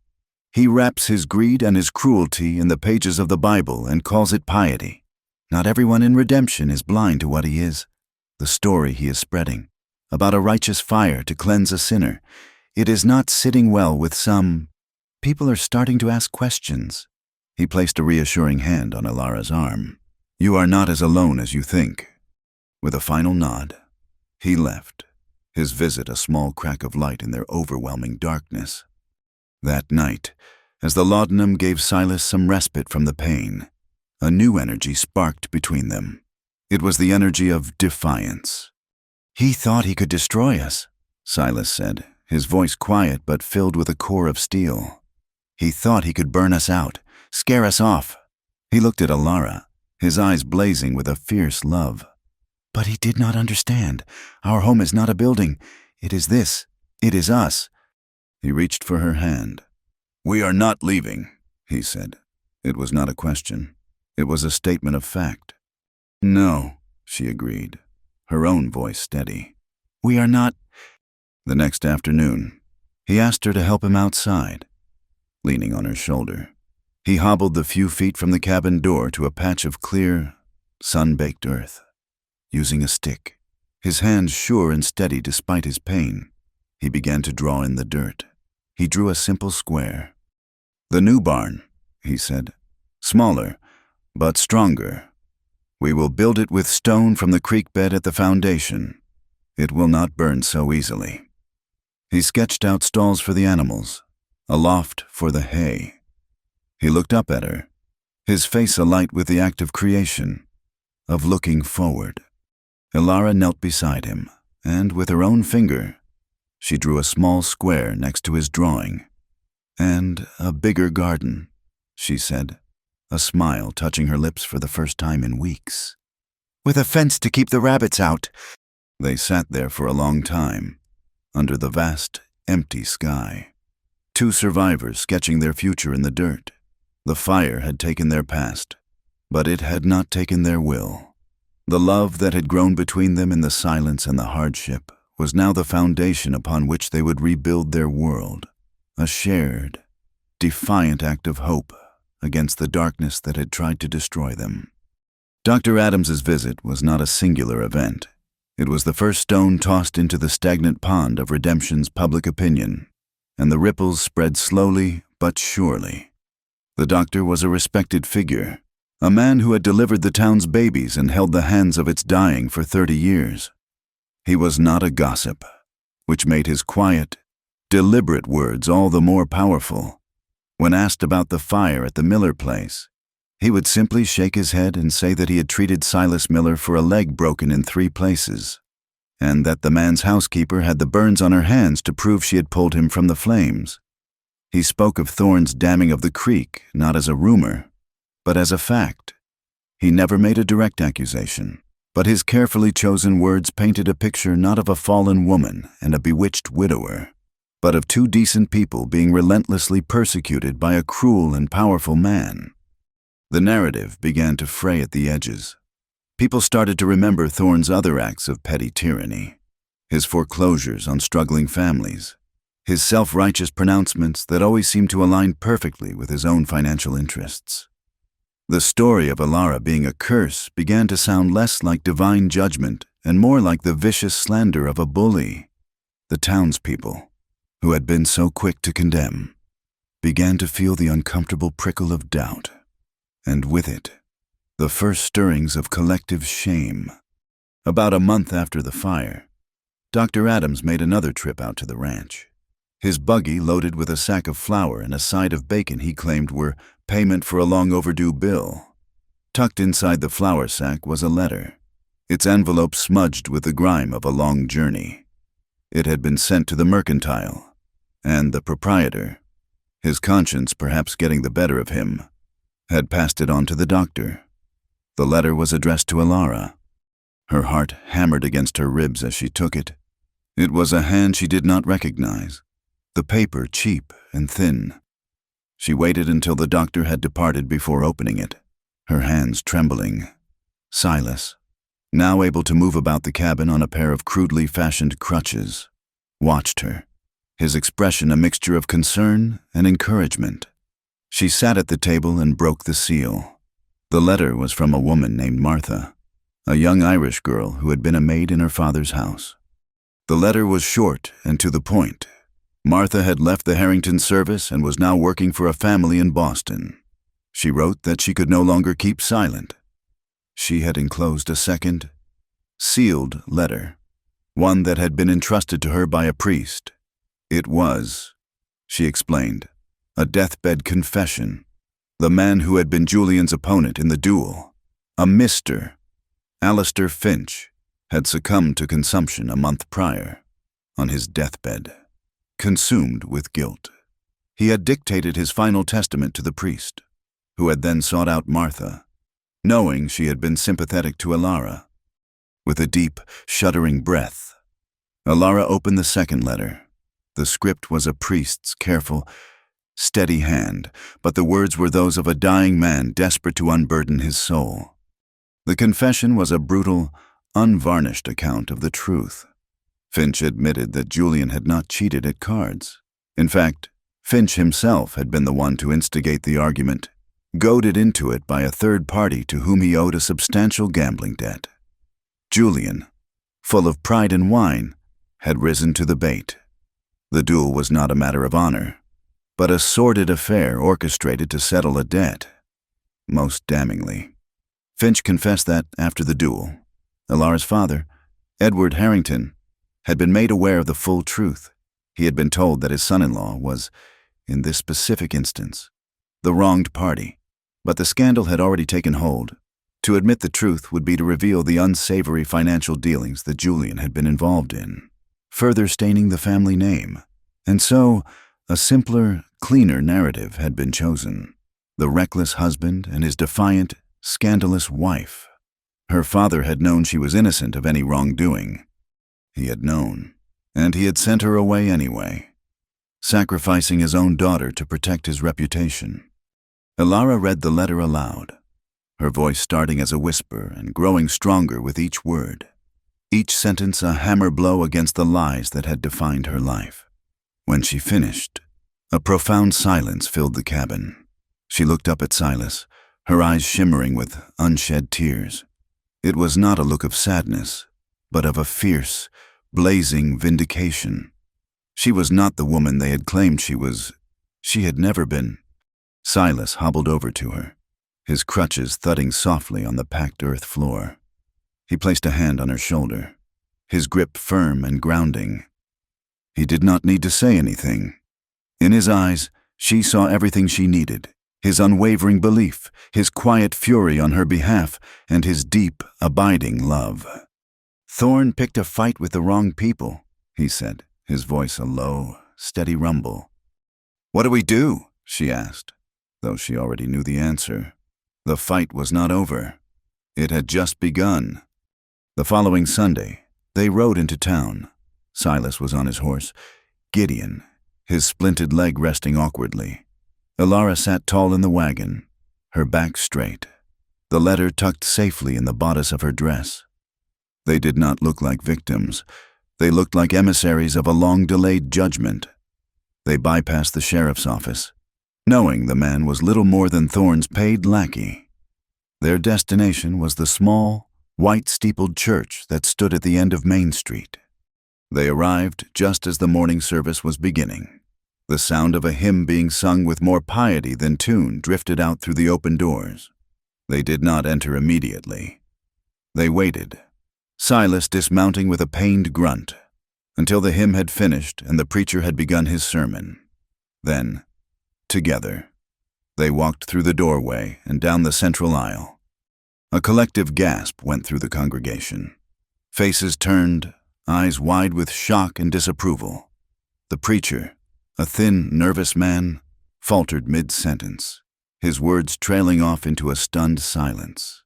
He wraps his greed and his cruelty in the pages of the Bible and calls it piety. Not everyone in redemption is blind to what he is, the story he is spreading, about a righteous fire to cleanse a sinner. It is not sitting well with some. People are starting to ask questions." He placed a reassuring hand on Alara's arm. "You are not as alone as you think." With a final nod, he left, his visit a small crack of light in their overwhelming darkness. That night, as the laudanum gave Silas some respite from the pain, a new energy sparked between them. It was the energy of defiance. "He thought he could destroy us," Silas said, his voice quiet but filled with a core of steel. "He thought he could burn us out, scare us off." He looked at Alara, his eyes blazing with a fierce love. "But he did not understand. Our home is not a building. It is this. It is us." He reached for her hand. "We are not leaving," he said. It was not a question. It was a statement of fact. "No," she agreed, her own voice steady. "We are not." The next afternoon, he asked her to help him outside. Leaning on her shoulder, he hobbled the few feet from the cabin door to a patch of clear, sun-baked earth. Using a stick, his hands sure and steady despite his pain, he began to draw in the dirt. He drew a simple square. "The new barn," he said. "Smaller, but stronger. We will build it with stone from the creek bed at the foundation. It will not burn so easily." He sketched out stalls for the animals, a loft for the hay. He looked up at her, his face alight with the act of creation, of looking forward. Alara knelt beside him, and with her own finger, she drew a small square next to his drawing. "And a bigger garden," she said, a smile touching her lips for the first time in weeks. "With a fence to keep the rabbits out." They sat there for a long time, under the vast, empty sky. Two survivors sketching their future in the dirt. The fire had taken their past, but it had not taken their will. The love that had grown between them in the silence and the hardship was now the foundation upon which they would rebuild their world, a shared, defiant act of hope against the darkness that had tried to destroy them. Dr. Adams's visit was not a singular event. It was the first stone tossed into the stagnant pond of redemption's public opinion, and the ripples spread slowly but surely. The doctor was a respected figure, a man who had delivered the town's babies and held the hands of its dying for 30 years. He was not a gossip, which made his quiet, deliberate words all the more powerful. When asked about the fire at the Miller place, he would simply shake his head and say that he had treated Silas Miller for a leg broken in 3 places, and that the man's housekeeper had the burns on her hands to prove she had pulled him from the flames. He spoke of Thorne's damming of the creek not as a rumor, but as a fact. He never made a direct accusation, but his carefully chosen words painted a picture not of a fallen woman and a bewitched widower, but of 2 decent people being relentlessly persecuted by a cruel and powerful man. The narrative began to fray at the edges. People started to remember Thorne's other acts of petty tyranny, his foreclosures on struggling families, his self-righteous pronouncements that always seemed to align perfectly with his own financial interests. The story of Alara being a curse began to sound less like divine judgment and more like the vicious slander of a bully. The townspeople, who had been so quick to condemn, began to feel the uncomfortable prickle of doubt, and with it, the first stirrings of collective shame. About a month after the fire, Dr. Adams made another trip out to the ranch. His buggy loaded with a sack of flour and a side of bacon he claimed were payment for a long overdue bill. Tucked inside the flour sack was a letter, its envelope smudged with the grime of a long journey. It had been sent to the mercantile, and the proprietor, his conscience perhaps getting the better of him, had passed it on to the doctor. The letter was addressed to Alara. Her heart hammered against her ribs as she took it. It was a hand she did not recognize, the paper cheap and thin. She waited until the doctor had departed before opening it, her hands trembling. Silas, now able to move about the cabin on a pair of crudely fashioned crutches, watched her, his expression a mixture of concern and encouragement. She sat at the table and broke the seal. The letter was from a woman named Martha, a young Irish girl who had been a maid in her father's house. The letter was short and to the point. Martha had left the Harrington service and was now working for a family in Boston. She wrote that she could no longer keep silent. She had enclosed a second, sealed letter, one that had been entrusted to her by a priest. It was, she explained, a deathbed confession. The man who had been Julian's opponent in the duel, a Mr. Alistair Finch, had succumbed to consumption a month prior, on his deathbed, consumed with guilt. He had dictated his final testament to the priest, who had then sought out Martha, knowing she had been sympathetic to Alara. With a deep, shuddering breath, Alara opened the second letter. The script was a priest's careful, steady hand, but the words were those of a dying man desperate to unburden his soul. The confession was a brutal, unvarnished account of the truth. Finch admitted that Julian had not cheated at cards. In fact, Finch himself had been the one to instigate the argument, goaded into it by a third party to whom he owed a substantial gambling debt. Julian, full of pride and wine, had risen to the bait. The duel was not a matter of honor, but a sordid affair orchestrated to settle a debt. Most damningly, Finch confessed that, after the duel, Alara's father, Edward Harrington, had been made aware of the full truth. He had been told that his son-in-law was, in this specific instance, the wronged party, but the scandal had already taken hold. To admit the truth would be to reveal the unsavory financial dealings that Julian had been involved in, further staining the family name. And so, a simpler, cleaner narrative had been chosen. The reckless husband and his defiant, scandalous wife. Her father had known she was innocent of any wrongdoing. He had known, and he had sent her away anyway, sacrificing his own daughter to protect his reputation. Alara read the letter aloud, her voice starting as a whisper and growing stronger with each word, each sentence a hammer blow against the lies that had defined her life. When she finished, a profound silence filled the cabin. She looked up at Silas, her eyes shimmering with unshed tears. It was not a look of sadness, but of a fierce, blazing vindication. She was not the woman they had claimed she was. She had never been. Silas hobbled over to her, his crutches thudding softly on the packed earth floor. He placed a hand on her shoulder, his grip firm and grounding. He did not need to say anything. In his eyes, she saw everything she needed, his unwavering belief, his quiet fury on her behalf, and his deep, abiding love. "Thorne picked a fight with the wrong people," he said, his voice a low, steady rumble. "What do we do?" she asked, though she already knew the answer. The fight was not over. It had just begun. The following Sunday, they rode into town. Silas was on his horse, Gideon, his splinted leg resting awkwardly. Alara sat tall in the wagon, her back straight, the letter tucked safely in the bodice of her dress. They did not look like victims. They looked like emissaries of a long-delayed judgment. They bypassed the sheriff's office, knowing the man was little more than Thorne's paid lackey. Their destination was the small, white-steepled church that stood at the end of Main Street. They arrived just as the morning service was beginning. The sound of a hymn being sung with more piety than tune drifted out through the open doors. They did not enter immediately. They waited, Silas dismounting with a pained grunt, until the hymn had finished and the preacher had begun his sermon. Then, together, they walked through the doorway and down the central aisle. A collective gasp went through the congregation. Faces turned, eyes wide with shock and disapproval. The preacher, a thin, nervous man, faltered mid-sentence, his words trailing off into a stunned silence.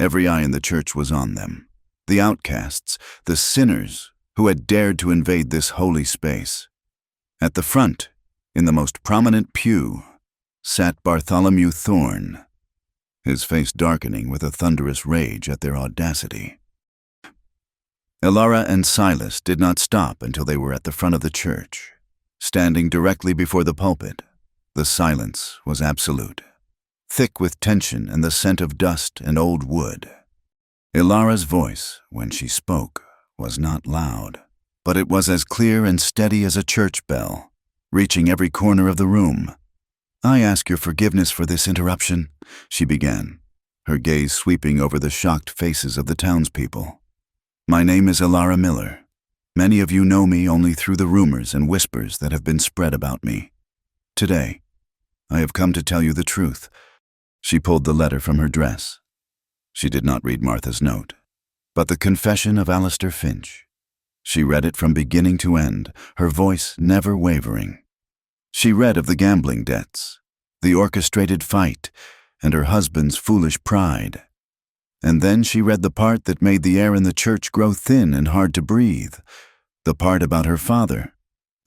Every eye in the church was on them. The outcasts, the sinners who had dared to invade this holy space. At the front, in the most prominent pew, sat Bartholomew Thorne, his face darkening with a thunderous rage at their audacity. Elara and Silas did not stop until they were at the front of the church. Standing directly before the pulpit, the silence was absolute, thick with tension and the scent of dust and old wood. Elara's voice, when she spoke, was not loud, but it was as clear and steady as a church bell, reaching every corner of the room. "I ask your forgiveness for this interruption," she began, her gaze sweeping over the shocked faces of the townspeople. "My name is Elara Miller. Many of you know me only through the rumors and whispers that have been spread about me. Today, I have come to tell you the truth." She pulled the letter from her dress. She did not read Martha's note, but the confession of Alistair Finch. She read it from beginning to end, her voice never wavering. She read of the gambling debts, the orchestrated fight, and her husband's foolish pride. And then she read the part that made the air in the church grow thin and hard to breathe, the part about her father,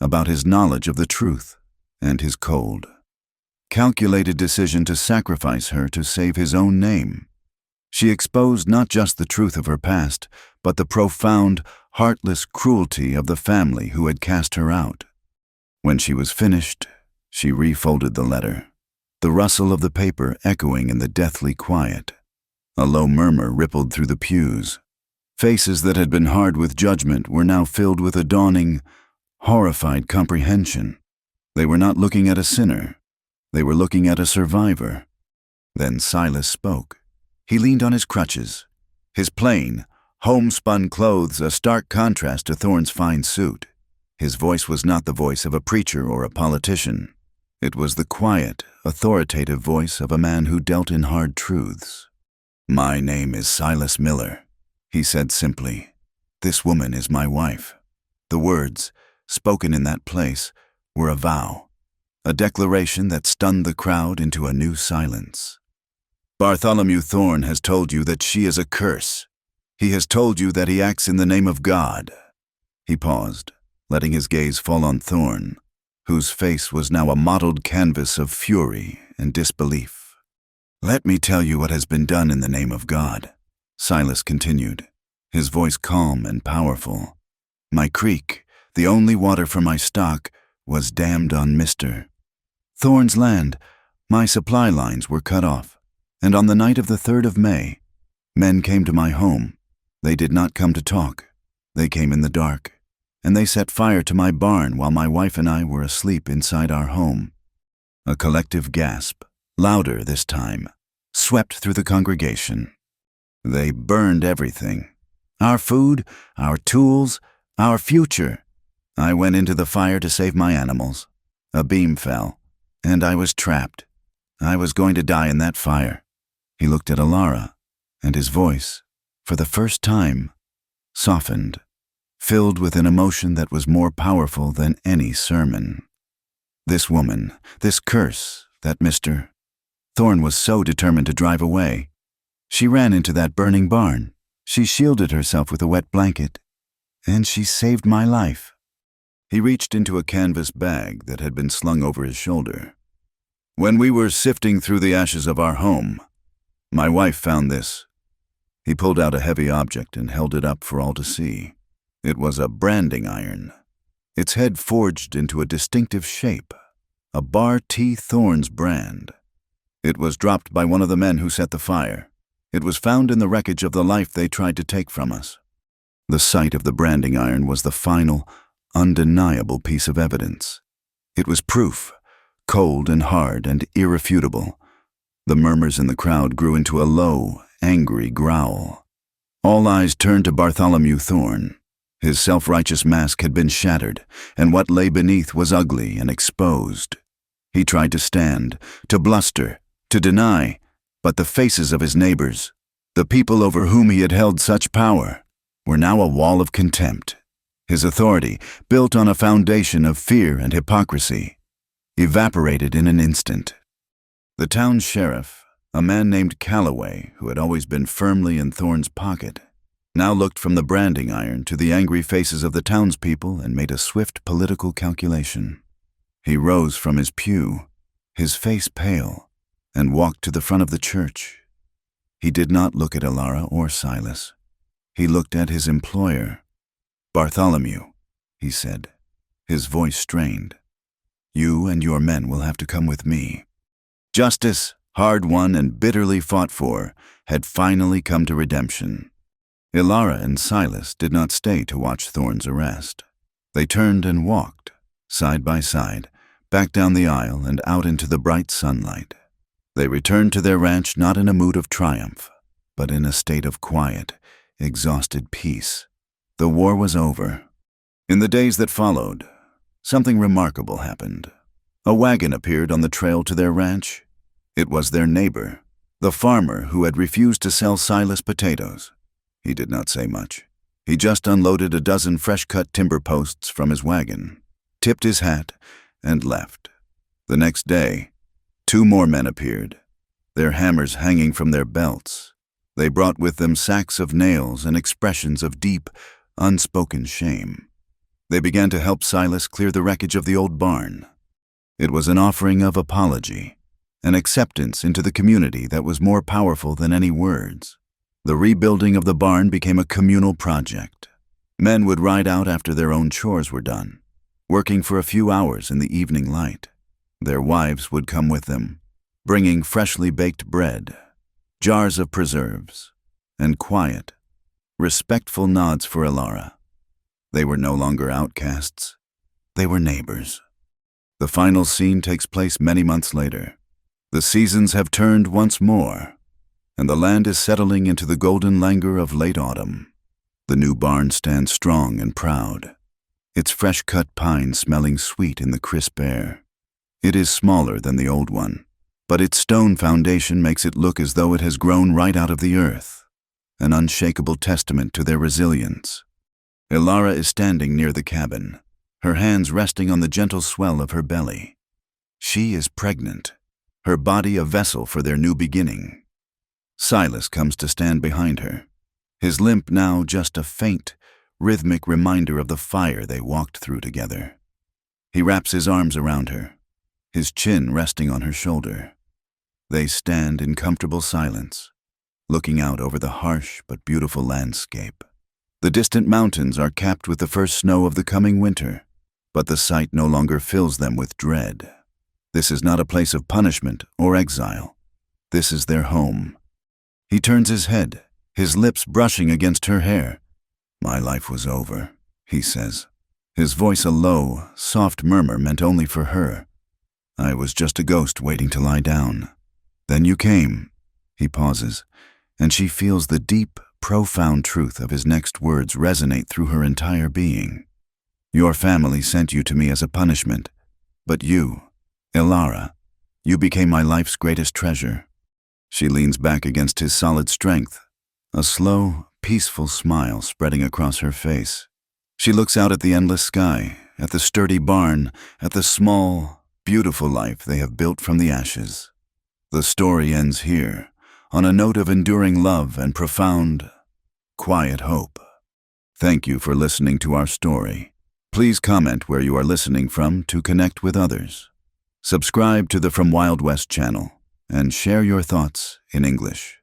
about his knowledge of the truth, and his cold, calculated decision to sacrifice her to save his own name. She exposed not just the truth of her past, but the profound, heartless cruelty of the family who had cast her out. When she was finished, she refolded the letter, the rustle of the paper echoing in the deathly quiet. A low murmur rippled through the pews. Faces that had been hard with judgment were now filled with a dawning, horrified comprehension. They were not looking at a sinner. They were looking at a survivor. Then Silas spoke. He leaned on his crutches, his plain, homespun clothes a stark contrast to Thorne's fine suit. His voice was not the voice of a preacher or a politician. It was the quiet, authoritative voice of a man who dealt in hard truths. "My name is Silas Miller," he said simply. "This woman is my wife." The words, spoken in that place, were a vow, a declaration that stunned the crowd into a new silence. "Bartholomew Thorne has told you that she is a curse. He has told you that he acts in the name of God." He paused, letting his gaze fall on Thorne, whose face was now a mottled canvas of fury and disbelief. "Let me tell you what has been done in the name of God," Silas continued, his voice calm and powerful. "My creek, the only water for my stock, was dammed on Mr. Thorne's land. My supply lines were cut off, and on the night of the 3rd of May, men came to my home. They did not come to talk. They came in the dark, and they set fire to my barn while my wife and I were asleep inside our home." A collective gasp, louder this time, swept through the congregation. "They burned everything. Our food, our tools, our future. I went into the fire to save my animals. A beam fell, and I was trapped. I was going to die in that fire." He looked at Elara, and his voice, for the first time, softened, filled with an emotion that was more powerful than any sermon. This woman, this curse, that Mr. Thorne was so determined to drive away. She ran into that burning barn. She shielded herself with a wet blanket, and she saved my life. He reached into a canvas bag that had been slung over his shoulder. "When we were sifting through the ashes of our home, my wife found this." He pulled out a heavy object and held it up for all to see. It was a branding iron, its head forged into a distinctive shape, a Bar T. Thorne's brand. It was dropped by one of the men who set the fire. It was found in the wreckage of the life they tried to take from us. The sight of the branding iron was the final, undeniable piece of evidence. It was proof, cold and hard and irrefutable. The murmurs in the crowd grew into a low, angry growl. All eyes turned to Bartholomew Thorne. His self-righteous mask had been shattered, and what lay beneath was ugly and exposed. He tried to stand, to bluster, to deny, but the faces of his neighbors, the people over whom he had held such power, were now a wall of contempt. His authority, built on a foundation of fear and hypocrisy, evaporated in an instant. The town sheriff, a man named Cowboy, who had always been firmly in Thorne's pocket, now looked from the branding iron to the angry faces of the townspeople and made a swift political calculation. He rose from his pew, his face pale, and walked to the front of the church. He did not look at Ilara or Silas. He looked at his employer. "Bartholomew," he said, his voice strained. "You and your men will have to come with me." Justice, hard won and bitterly fought for, had finally come to redemption. Ilara and Silas did not stay to watch Thorne's arrest. They turned and walked, side by side, back down the aisle and out into the bright sunlight. They returned to their ranch not in a mood of triumph, but in a state of quiet, exhausted peace. The war was over. In the days that followed, something remarkable happened. A wagon appeared on the trail to their ranch. It was their neighbor, the farmer who had refused to sell Silas potatoes. He did not say much. He just unloaded a dozen fresh-cut timber posts from his wagon, tipped his hat, and left. The next day, 2 more men appeared, their hammers hanging from their belts. They brought with them sacks of nails and expressions of deep, unspoken shame. They began to help Silas clear the wreckage of the old barn. It was an offering of apology, an acceptance into the community that was more powerful than any words. The rebuilding of the barn became a communal project. Men would ride out after their own chores were done, working for a few hours in the evening light. Their wives would come with them, bringing freshly baked bread, jars of preserves, and quiet, respectful nods for Ilara. They were no longer outcasts. They were neighbors. The final scene takes place many months later. The seasons have turned once more, and the land is settling into the golden languor of late autumn. The new barn stands strong and proud, its fresh-cut pine smelling sweet in the crisp air. It is smaller than the old one, but its stone foundation makes it look as though it has grown right out of the earth, an unshakable testament to their resilience. Ilara is standing near the cabin, her hands resting on the gentle swell of her belly. She is pregnant, her body a vessel for their new beginning. Silas comes to stand behind her, his limp now just a faint, rhythmic reminder of the fire they walked through together. He wraps his arms around her, his chin resting on her shoulder. They stand in comfortable silence, looking out over the harsh but beautiful landscape. The distant mountains are capped with the first snow of the coming winter, but the sight no longer fills them with dread. This is not a place of punishment or exile. This is their home. He turns his head, his lips brushing against her hair. "My life was over," he says, his voice a low, soft murmur meant only for her. "I was just a ghost waiting to lie down. Then you came." He pauses, and she feels the deep, profound truth of his next words resonate through her entire being. "Your family sent you to me as a punishment, but you, Ilara, you became my life's greatest treasure." She leans back against his solid strength, a slow, peaceful smile spreading across her face. She looks out at the endless sky, at the sturdy barn, at the small, beautiful life they have built from the ashes. The story ends here, on a note of enduring love and profound, quiet hope. Thank you for listening to our story. Please comment where you are listening from to connect with others. Subscribe to the From Wild West channel and share your thoughts in English.